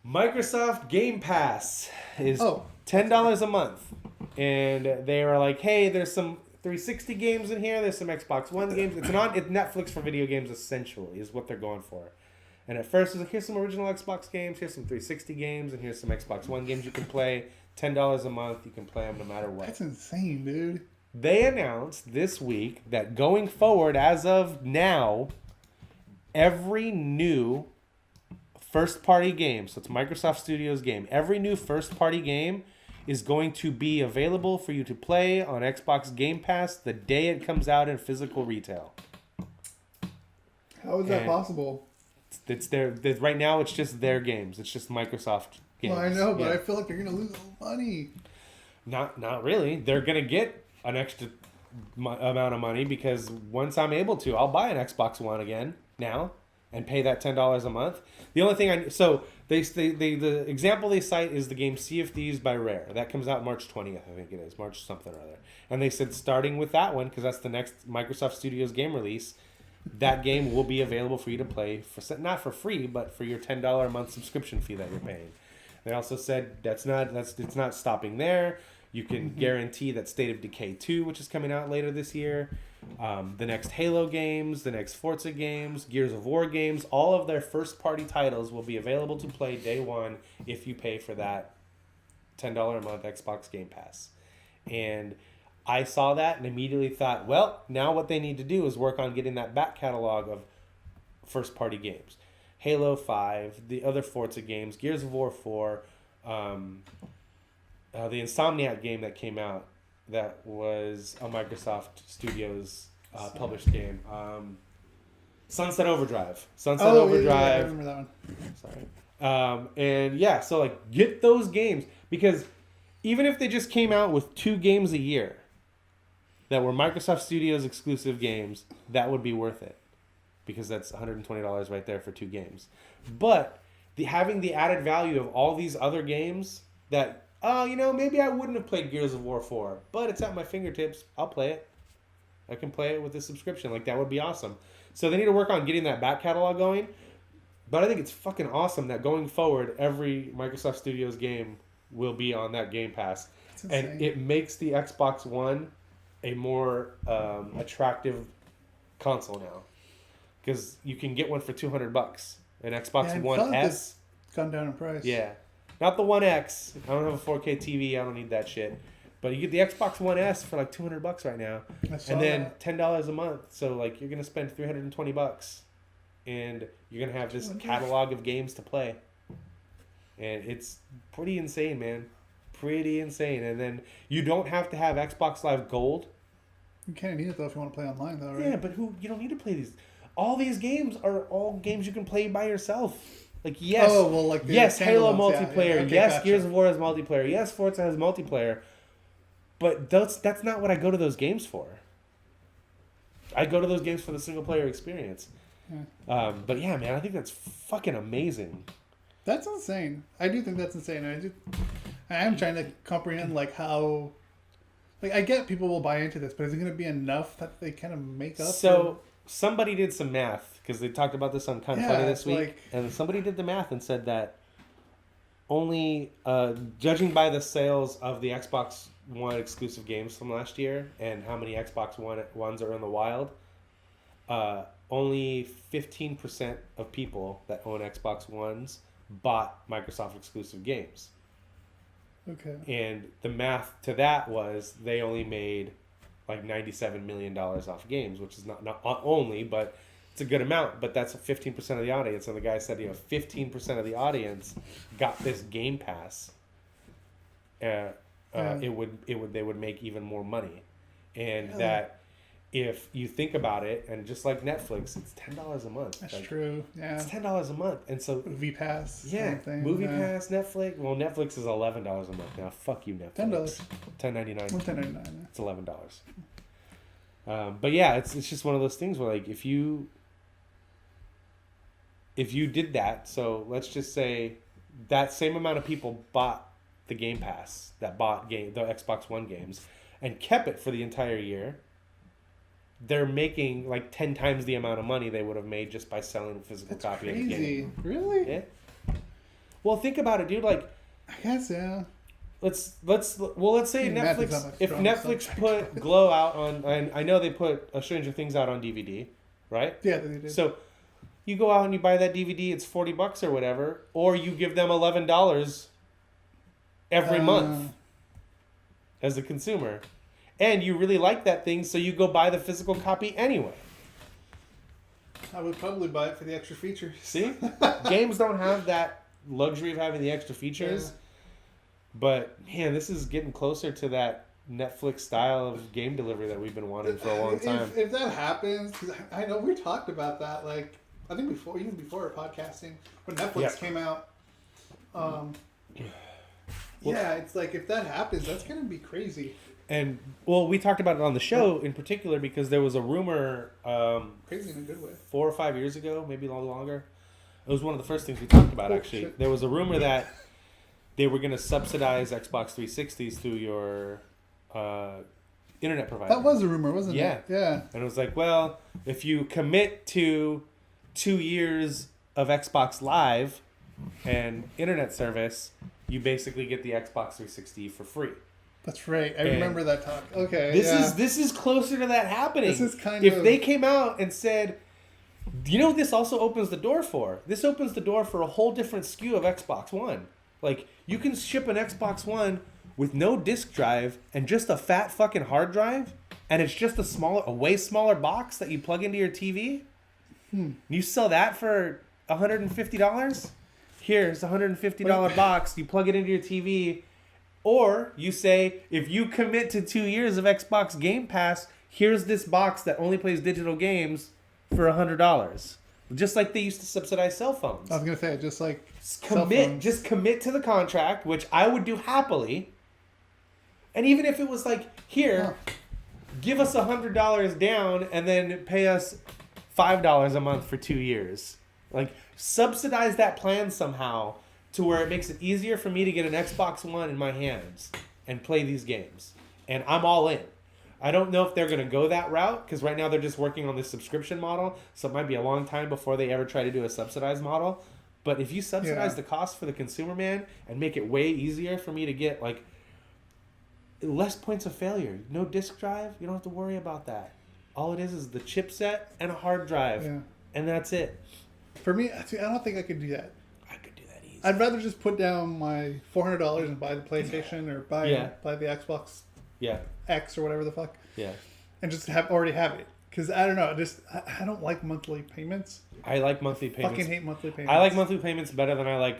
Microsoft Game Pass is $10 a month. And they are like, hey, there's some 360 games in here. There's some Xbox One games. It's Netflix for video games, essentially, is what they're going for. And at first, it was like, here's some original Xbox games, here's some 360 games, and here's some Xbox One games you can play. $10 a month, you can play them no matter what. That's insane, dude. They announced this week that going forward, as of now, every new first-party game, so it's Microsoft Studios game, every new first-party game is going to be available for you to play on Xbox Game Pass the day it comes out in physical retail. How is that possible? It's their right now. It's just their games. It's just Microsoft games. Well, I know, but I feel like they're gonna lose all money. Not really. They're gonna get an extra amount of money because once I'm able to, I'll buy an Xbox One again now and pay that $10 a month. The only thing the example they cite is the game Sea of Thieves by Rare. That comes out March 20th, I think it is, March something or other. And they said starting with that one, because that's the next Microsoft Studios game release, that game will be available for you to play for not for free, but for your $10 a month subscription fee that you're paying. They also said it's not stopping there. You can guarantee that State of Decay 2, which is coming out later this year, the next Halo games, the next Forza games, Gears of War games, all of their first-party titles will be available to play day one if you pay for that $10 a month Xbox Game Pass. And I saw that and immediately thought, well, now what they need to do is work on getting that back catalog of first-party games. Halo 5, the other Forza games, Gears of War 4, the Insomniac game that came out that was a Microsoft Studios published game. Sunset Overdrive. Overdrive. Yeah, I remember that one. Sorry. And yeah, so like get those games, because even if they just came out with 2 games a year that were Microsoft Studios exclusive games, that would be worth it, because that's $120 right there for 2 games. But having the added value of all these other games that, maybe I wouldn't have played Gears of War 4, but it's at my fingertips. I'll play it. I can play it with a subscription. Like, that would be awesome. So they need to work on getting that back catalog going. But I think it's fucking awesome that going forward, every Microsoft Studios game will be on that Game Pass. And it makes the Xbox One a more attractive console now. Because you can get one for $200. An Xbox One S. Gone down in price. Yeah. Not the One X. I don't have a 4K TV. I don't need that shit. But you get the Xbox One S for like $200 right now. And then $10 a month. So like you're going to spend $320. And you're going to have this catalog of games to play. And it's pretty insane, man. Pretty insane. And then you don't have to have Xbox Live Gold. You kind of need it though if you want to play online though, right? Yeah, but you don't need to play these. All these games are all games you can play by yourself. Like, yes, Halo multiplayer. Yeah. Okay, yes, gotcha. Gears Gears of War has multiplayer. Yes, Forza has multiplayer. But that's not what I go to those games for. I go to those games for the single player experience. Yeah. But yeah, man, I think that's fucking amazing. That's insane. I do think that's insane. I am trying to comprehend like how, like I get people will buy into this, but is it going to be enough that they kind of make up? So somebody did some math, because they talked about this on Kind of Funny this week, and somebody did the math and said that only, judging by the sales of the Xbox One exclusive games from last year and how many Xbox Ones are in the wild, only 15% of people that own Xbox Ones bought Microsoft exclusive games. Okay. And the math to that was they only made like $97 million off games, which is not only, but it's a good amount. But that's 15% of the audience. And the guy said, 15% of the audience got this Game Pass. They would make even more money, and that if you think about it, and just like Netflix, it's $10 a month. That's true. Yeah, it's $10 a month, and so Movie Pass. Yeah, Movie Pass, Netflix. Well, Netflix is $11 a month now. Fuck you, Netflix. $10.99. $10.99. It's $11. But yeah, it's just one of those things where like if you did that, so let's just say that same amount of people bought the Game Pass, that bought the Xbox One games, and kept it for the entire year, they're making like 10 times the amount of money they would have made just by selling a physical copy of the game. Really? Yeah. Well, think about it, dude. Like, I guess, yeah. let's say Math is Netflix. not my If strong Netflix subject. put Glow out on, and I know they put Stranger Things out on DVD, right? Yeah, they did. So you go out and you buy that DVD. It's $40 or whatever, or you give them $11 every month as a consumer, and you really like that thing, so you go buy the physical copy anyway. I would probably buy it for the extra features. See, games don't have that luxury of having the extra features. Yeah. But man, this is getting closer to that Netflix style of game delivery that we've been wanting for a long time. If that happens, because I know we talked about that, like I think even before podcasting, when Netflix came out. Yeah, it's like if that happens, that's gonna be crazy. And well, we talked about it on the show in particular because there was a rumor Crazy in a good way. 4 or 5 years ago, maybe a little longer. It was one of the first things we talked about. Actually, shit. there was a rumor that they were going to subsidize Xbox 360s through your internet provider. That was a rumor, wasn't Yeah. it? Yeah. And it was like, well, if you commit to 2 years of Xbox Live and internet service, you basically get the Xbox 360 for free. That's right. I And remember that talk. Okay. This is closer to that happening. This is kind if of... they came out and said, you know what this also opens the door for? This opens the door for a whole different SKU of Xbox One. Like, you can ship an Xbox One with no disc drive and just a fat fucking hard drive, and it's just a way smaller box that you plug into your TV. You sell that for $150? Here's a $150 box. You plug it into your TV. Or you say, if you commit to 2 years of Xbox Game Pass, here's this box that only plays digital games for $100. Just like they used to subsidize cell phones. I was gonna say just like Just commit to the contract, which I would do happily. And even if it was like, here, give us $100 down and then pay us $5 a month for 2 years. Like, subsidize that plan somehow to where it makes it easier for me to get an Xbox One in my hands and play these games. And I'm all in. I don't know if they're going to go that route, because right now they're just working on this subscription model, so it might be a long time before they ever try to do a subsidized model. But if you subsidize the cost for the consumer, man, and make it way easier for me to get, like, less points of failure. No disk drive, you don't have to worry about that. All it is the chipset and a hard drive. Yeah. And that's it. For me, I don't think I could do that. I could do that easy. I'd rather just put down my $400 and buy the PlayStation or buy the Xbox X or whatever the fuck. Yeah. And just already have it. Because I don't know, I don't like monthly payments. I like monthly payments. Fucking hate monthly payments. I like monthly payments better than I like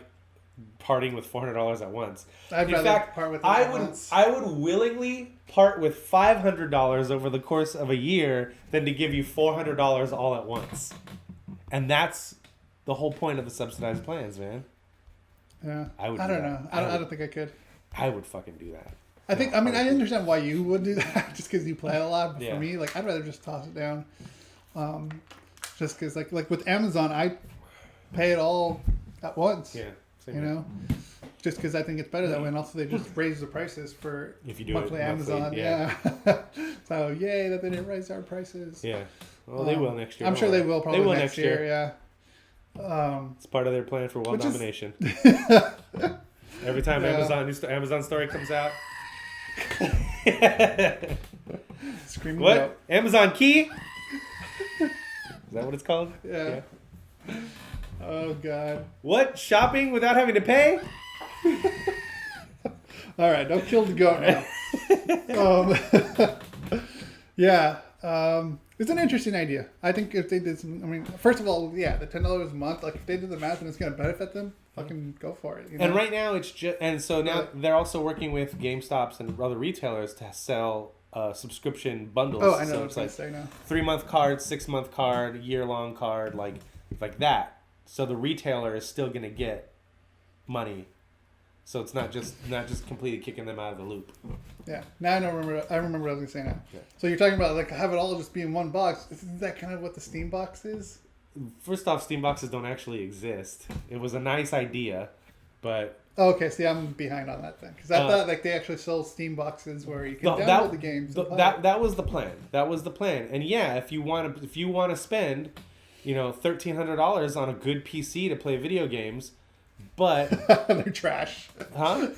parting with $400 at once. I'd rather part with I would willingly part with $500 over the course of a year than to give you $400 all at once. And that's the whole point of the subsidized plans, man. Yeah. I don't know. I don't think I could. I would fucking do that. I understand why you would do that, just because you play a lot. But for me, like, I'd rather just toss it down. Just because, like with Amazon, I pay it all at once. Yeah. You know? Just because I think it's better that way. And also, they just raise the prices for monthly Amazon. Yeah. So, yay that they didn't raise our prices. Yeah. Well, they will next year. I'm sure they will probably next year. Yeah. It's part of their plan for world domination. Every time Amazon story comes out. Screaming what? out. Amazon key? Is that what it's called? Yeah. Oh, God. What? Shopping without having to pay? All right, don't kill the goat now. It's an interesting idea. I think if they did first of all, the $10 a month, like if they did the math and it's going to benefit them, fucking go for it. You know? And right now it's just, and so now they're also working with GameStops and other retailers to sell subscription bundles. Oh, I know. So it's like 3-month card, 6-month card, year-long card, like that. So the retailer is still going to get money. So it's not just completely kicking them out of the loop. Yeah. Now I remember what I was going to say now. Yeah. So you're talking about like have it all just be in one box. Isn't that kind of what the Steam box is? First off, Steam boxes don't actually exist. It was a nice idea, but... Okay, see, I'm behind on that then. Because I thought like they actually sold Steam boxes where you can download the games. That was the plan. That was the plan. And yeah, if you want to spend, $1,300 on a good PC to play video games, But they're trash. Huh?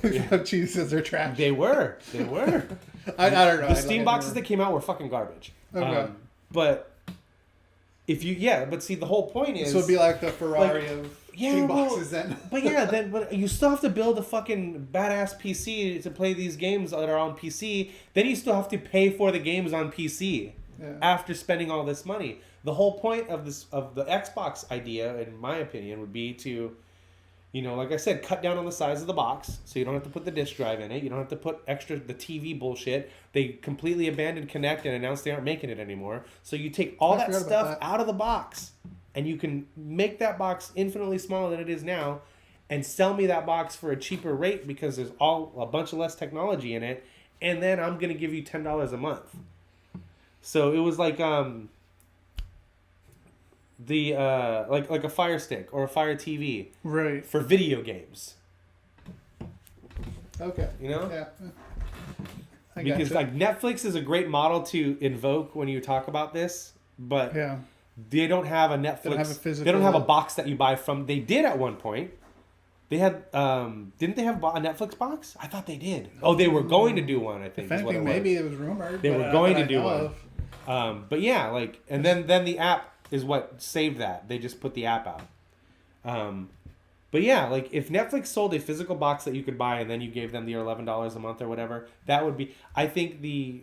Cheese says they're trash. They were. I don't know. The Steam boxes that came out were fucking garbage. Okay. But if you, but see, the whole point is, So it'd be like the Ferrari of Steam boxes then. But you still have to build a fucking badass PC to play these games that are on PC. Then you still have to pay for the games on PC after spending all this money. The whole point of the Xbox idea, in my opinion, would be to, like I said, cut down on the size of the box, so you don't have to put the disc drive in it. You don't have to put the TV bullshit. They completely abandoned Kinect and announced they aren't making it anymore. So you take all that stuff out of the box, and you can make that box infinitely smaller than it is now, and sell me that box for a cheaper rate because there's a bunch of less technology in it, and then I'm gonna give you $10 a month. So it was like like a Fire Stick or a Fire TV, right, for video games. Okay. Yeah. I because gotcha. like Netflix is a great model to invoke when you talk about this, but they don't have a Netflix. They don't have a box that you buy from. They did at one point. They had didn't they have a Netflix box? I thought they did. Oh, they were going to do one. I think. If anything, maybe it was rumored. They were going to do one. But yeah, and then the app is what saved that. They just put the app out. But yeah, if Netflix sold a physical box that you could buy and then you gave them the $11 a month or whatever, that would be. I think the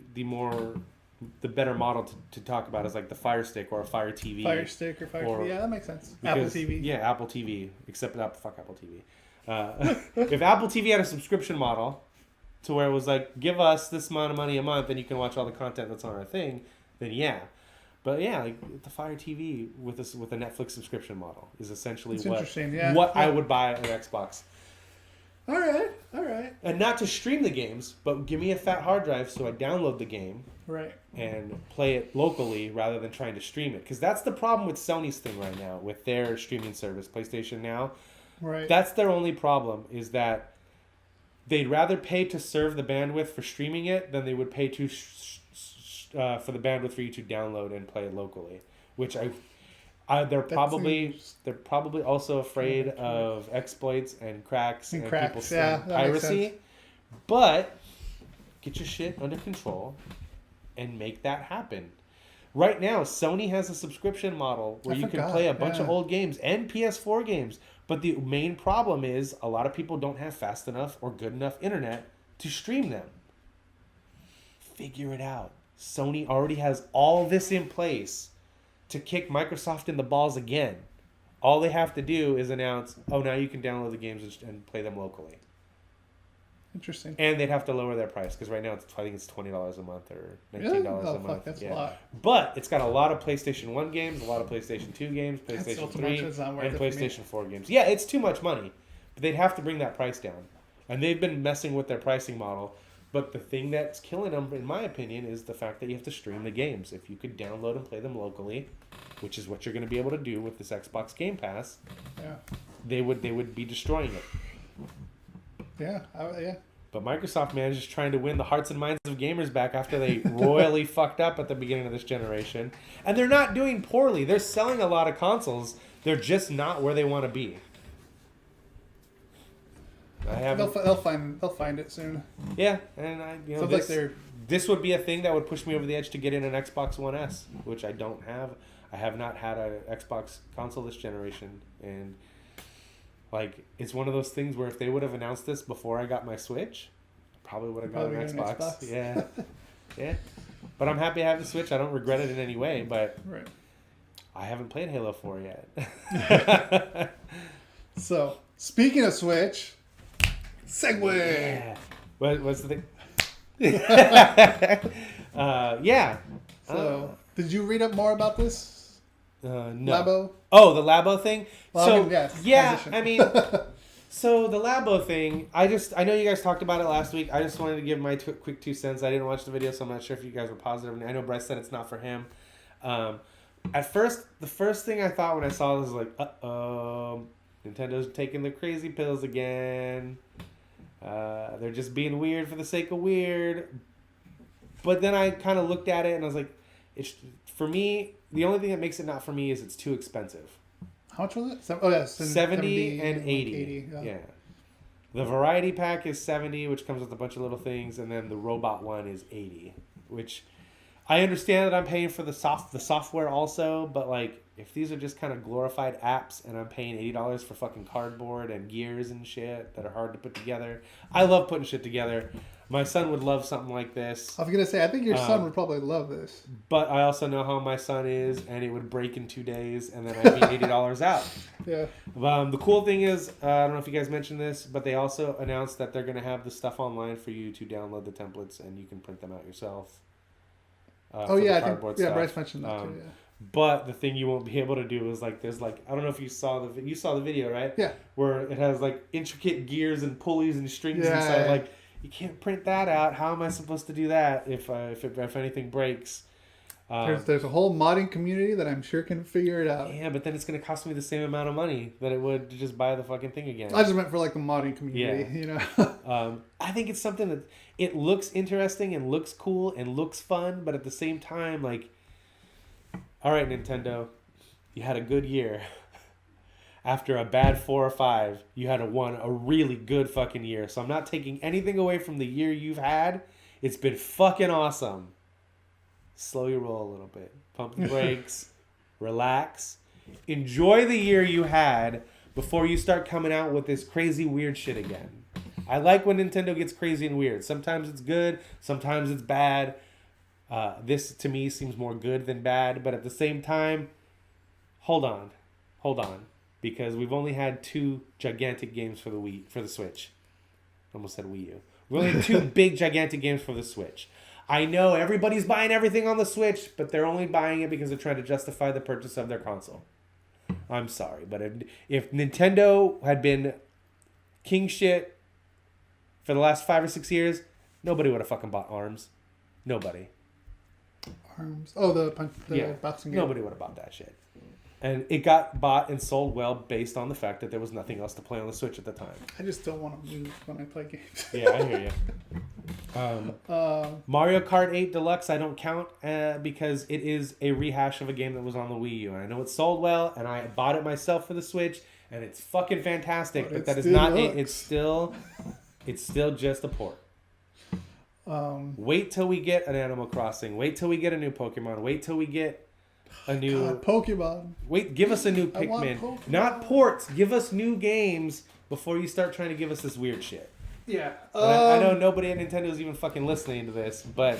better model to talk about is like the Fire Stick or a Fire TV. Fire Stick or Fire TV. Yeah, that makes sense. Apple TV. Yeah, Apple TV. Except fuck Apple TV. If Apple TV had a subscription model to where it was like, give us this amount of money a month and you can watch all the content that's on our thing, then yeah. But yeah, the Fire TV with a Netflix subscription model is essentially what I would buy an Xbox. All right. And not to stream the games, but give me a fat hard drive so I download the game. Right. And play it locally rather than trying to stream it. Because that's the problem with Sony's thing right now with their streaming service, PlayStation Now. Right. That's their only problem, is that they'd rather pay to serve the bandwidth for streaming it than they would pay to for the bandwidth for you to download and play it locally. Which they're probably also afraid of exploits and cracks and people saying piracy. But get your shit under control and make that happen. Right now, Sony has a subscription model where you can play a bunch of old games and PS4 games. But the main problem is a lot of people don't have fast enough or good enough internet to stream them. Figure it out. Sony already has all this in place to kick Microsoft in the balls again. All they have to do is announce, now you can download the games and play them locally. Interesting. And they'd have to lower their price because right now I think it's $20 a month or $19 a month. Fuck, that's a lot. But it's got a lot of PlayStation 1 games, a lot of PlayStation 2 games, PlayStation 3, and PlayStation 4 games. Yeah, it's too much money. But they'd have to bring that price down. And they've been messing with their pricing model. But the thing that's killing them, in my opinion, is the fact that you have to stream the games. If you could download and play them locally, which is what you're going to be able to do with this Xbox Game Pass, they would be destroying it. Yeah. But Microsoft, man, is just trying to win the hearts and minds of gamers back after they royally fucked up at the beginning of this generation. And they're not doing poorly. They're selling a lot of consoles. They're just not where they want to be. They'll find it soon. Yeah, and this would be a thing that would push me over the edge to get in an Xbox One S, which I don't have. I have not had an Xbox console this generation, and it's one of those things where if they would have announced this before I got my Switch, I probably would have got an Xbox. Yeah. But I'm happy I have the Switch. I don't regret it in any way, but I haven't played Halo 4 yet. So, speaking of Switch, segue. Yeah. What's the thing? Yeah. So, did you read up more about this? No. Labo? Oh, the Labo thing? Well, transition. I mean, so the Labo thing, I know you guys talked about it last week. I just wanted to give my quick 2 cents. I didn't watch the video, so I'm not sure if you guys were positive. I know Bryce said it's not for him. At first, the first thing I thought when I saw this was like, Nintendo's taking the crazy pills again. They're just being weird for the sake of weird. But then I kind of looked at it and I was like, for me, the only thing that makes it not for me is it's too expensive. How much was it? Oh yeah, 70 and 80. 80 yeah. The variety pack is 70, which comes with a bunch of little things, and then the robot one is 80, which I understand that I'm paying for the software also, but like if these are just kind of glorified apps and I'm paying $80 for fucking cardboard and gears and shit that are hard to put together. I love putting shit together. My son would love something like this. I was gonna say, I think your son would probably love this. But I also know how my son is, and it would break in 2 days, and then I'd be $80 out. Yeah. The cool thing is, I don't know if you guys mentioned this, but they also announced that they're gonna have the stuff online for you to download the templates, and you can print them out yourself. Oh yeah, I think Bryce mentioned that too. Yeah. But the thing you won't be able to do is like there's like I don't know if you saw the video, right? Yeah. Where it has like intricate gears and pulleys and strings inside. Yeah. Like you can't print that out. How am I supposed to do that if anything breaks? There's a whole modding community that I'm sure can figure it out. Yeah, but then it's gonna cost me the same amount of money that it would to just buy the fucking thing again. I just meant for like the modding community, you know. I think it's something that it looks interesting and looks cool and looks fun, but at the same time, like, all right, Nintendo, you had a good year. After a bad 4 or 5, you had a really good fucking year. So I'm not taking anything away from the year you've had. It's been fucking awesome. Slow your roll a little bit. Pump the brakes. Relax. Enjoy the year you had before you start coming out with this crazy weird shit again. I like when Nintendo gets crazy and weird. Sometimes it's good. Sometimes it's bad. This, to me, seems more good than bad. But at the same time, hold on. Because we've only had 2 gigantic games for the Switch. Almost said Wii U. We only had 2 big gigantic games for the Switch. I know everybody's buying everything on the Switch, but they're only buying it because they're trying to justify the purchase of their console. I'm sorry, but if Nintendo had been king shit for the last 5 or 6 years, nobody would have fucking bought ARMS. Nobody. ARMS. Oh, the boxing game. Nobody would have bought that shit. And it got bought and sold well based on the fact that there was nothing else to play on the Switch at the time. I just don't want to move when I play games. Yeah, I hear you. Mario Kart 8 Deluxe I don't count because it is a rehash of a game that was on the Wii U. And I know it sold well, and I bought it myself for the Switch, and it's fucking fantastic. But that is not it. It's still just a port. Wait till we get an Animal Crossing. Wait till we get a new Pokemon. Wait till we get a new Pokemon. Wait, give us a new Pikmin. Not ports. Give us new games before you start trying to give us this weird shit. Yeah. I know nobody at Nintendo is even fucking listening to this, but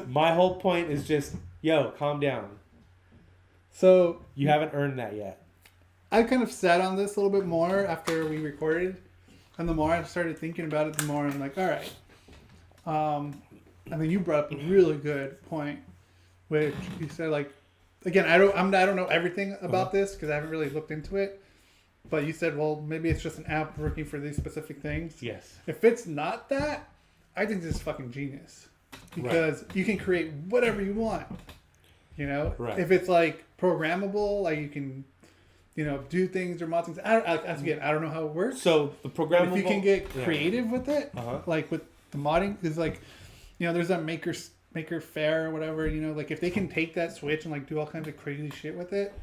my whole point is just, yo, calm down. So you haven't earned that yet. I kind of sat on this a little bit more after we recorded, and the more I started thinking about it, the more I'm like, all right. I mean, you brought up a really good point, which you said, like, again, I don't know everything about this because I haven't really looked into it. But you said, well, maybe it's just an app working for these specific things. Yes. If it's not that, I think this is fucking genius because you can create whatever you want. You know, if it's like programmable, like you can, you know, do things or mod things. I don't know how it works. So the programmable, but if you can get creative with it, like with the modding, is like, you know, there's that Maker Faire or whatever, you know, like if they can take that Switch and like do all kinds of crazy shit with it,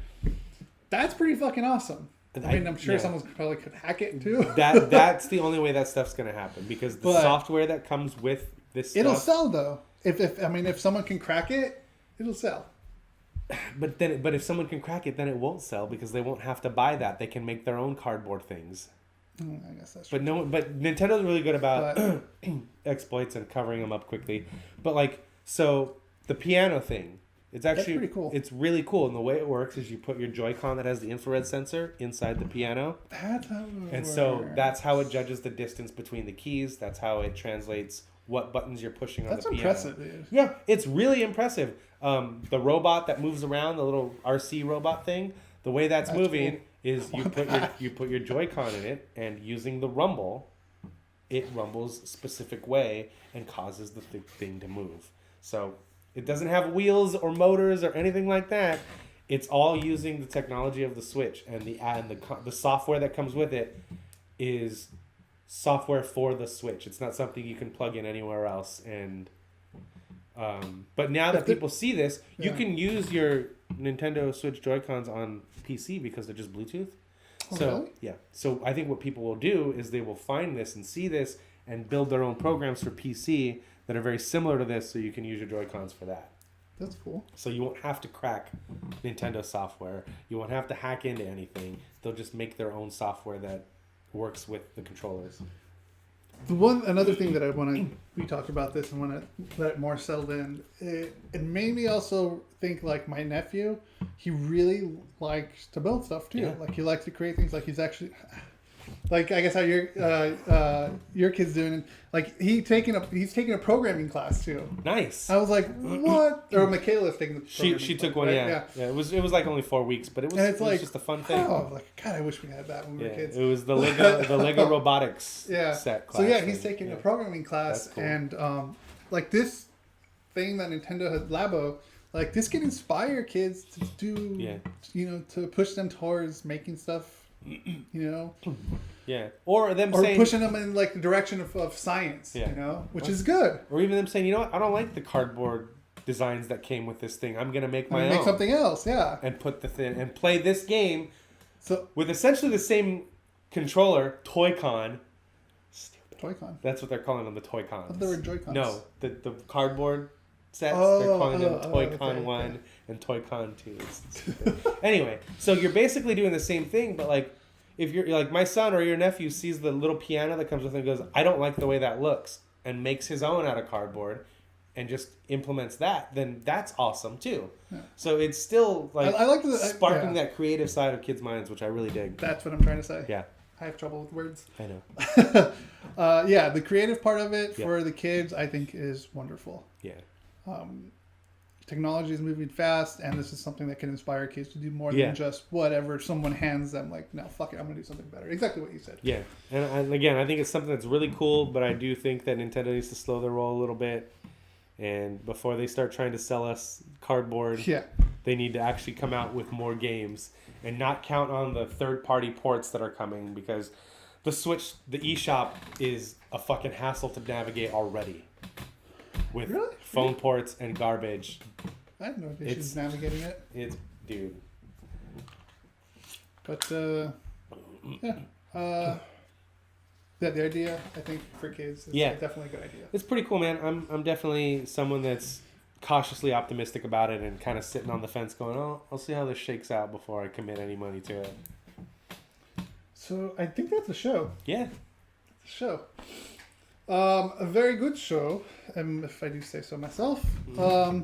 that's pretty fucking awesome. I mean, I'm sure someone probably could hack it too. That's the only way that stuff's gonna happen because the software that comes with this stuff, it'll sell though. If someone can crack it, it'll sell. But if someone can crack it, then it won't sell because they won't have to buy that. They can make their own cardboard things. I guess that's true. But Nintendo's really good about exploits and covering them up quickly. But like, so the piano thing, it's actually pretty cool. It's really cool, and the way it works is you put your Joy-Con that has the infrared sensor inside the piano. That's how it works. So that's how it judges the distance between the keys. That's how it translates what buttons you're pushing on the piano. That's impressive, dude. Yeah, it's really impressive. The robot that moves around, the little RC robot thing, the way that's moving cool. Is you put your Joy-Con in it, and using the rumble, it rumbles a specific way and causes the thing to move. So it doesn't have wheels or motors or anything like that. It's all using the technology of the Switch, and the software that comes with it is software for the Switch. It's not something you can plug in anywhere else. And but now that people see this, you can use your Nintendo Switch Joy-Cons on PC because they're just Bluetooth. Oh, So really? yeah, so I think what people will do is they will find this and see this and build their own programs for PC that are very similar to this, so you can use your Joy-Cons for that. That's cool. So you won't have to crack Nintendo software. You won't have to hack into anything. They'll just make their own software that works with the controllers. Another thing that we talked about this and want to let it more settled in. It made me also think like my nephew, he really likes to build stuff too. Yeah. Like he likes to create things. Like he's actually, like I guess how your kid's doing. Like he's taking a programming class too. Nice. I was like, what? Or Michaela's taking the programming She took class, one, right? yeah. It was like only 4 weeks, but it was, And it's it was like, just a fun thing. Oh, like God, I wish we had that when we were kids. It was the Lego robotics set class. So yeah, he's taking a programming class, That's cool. and like this thing that Nintendo has, Labo, like this can inspire kids to do, to push them towards making stuff, Yeah, or saying, pushing them in like the direction of science, which is good. Or even them saying, you know what, I don't like the cardboard designs that came with this thing. I'm gonna make my own. Make something else, yeah. And put the thing and play this game. So with essentially the same controller, Toy-Con. Stupid. Toy-Con. That's what they're calling them, the Toy-Cons. I thought they were Joy-Cons. No, the cardboard sets. They're calling them Toy-Con 1 and Toy-Con 2. Anyway, so you're basically doing the same thing, but like if you're like my son or your nephew sees the little piano that comes with it and goes, I don't like the way that looks, and makes his own out of cardboard and just implements that, then that's awesome too. Yeah. So it's still like I like sparking that creative side of kids' minds, which I really dig. That's what I'm trying to say. Yeah. I have trouble with words. I know. The creative part of it for the kids, I think, is wonderful. Yeah. Technology is moving fast, and this is something that can inspire kids to do more than just whatever someone hands them. Like, no, fuck it, I'm going to do something better. Exactly what you said. Yeah. And again, I think it's something that's really cool, but I do think that Nintendo needs to slow their roll a little bit. And before they start trying to sell us cardboard, they need to actually come out with more games and not count on the third-party ports that are coming, because the Switch, the eShop, is a fucking hassle to navigate already with phone ports and garbage. I have no issues navigating it. It's, dude. But, the idea, I think, for kids is definitely a good idea. It's pretty cool, man. I'm definitely someone that's cautiously optimistic about it and kind of sitting on the fence going, oh, I'll see how this shakes out before I commit any money to it. So I think that's a show. Yeah. Show. A very good show, if I do say so myself. I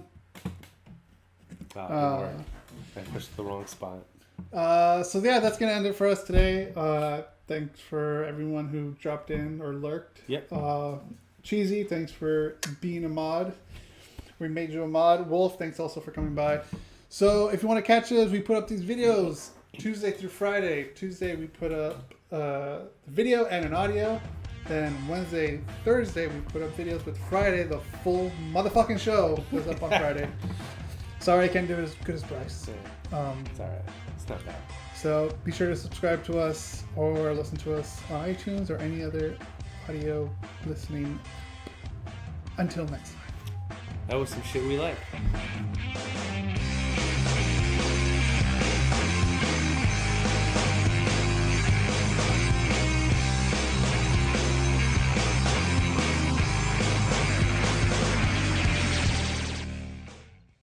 pushed the wrong spot. That's going to end it for us today. Thanks for everyone who dropped in or lurked. Yep. Cheesy, thanks for being a mod. We made you a mod. Wolf, thanks also for coming by. So if you want to catch us, we put up these videos Tuesday through Friday. Tuesday we put up the video and an audio. Then Wednesday, Thursday we put up videos, with Friday the full motherfucking show goes up on Friday. Sorry I can't do it as good as Bryce. It's alright. It's not bad. So be sure to subscribe to us or listen to us on iTunes or any other audio listening. Until next time. That was some shit we like.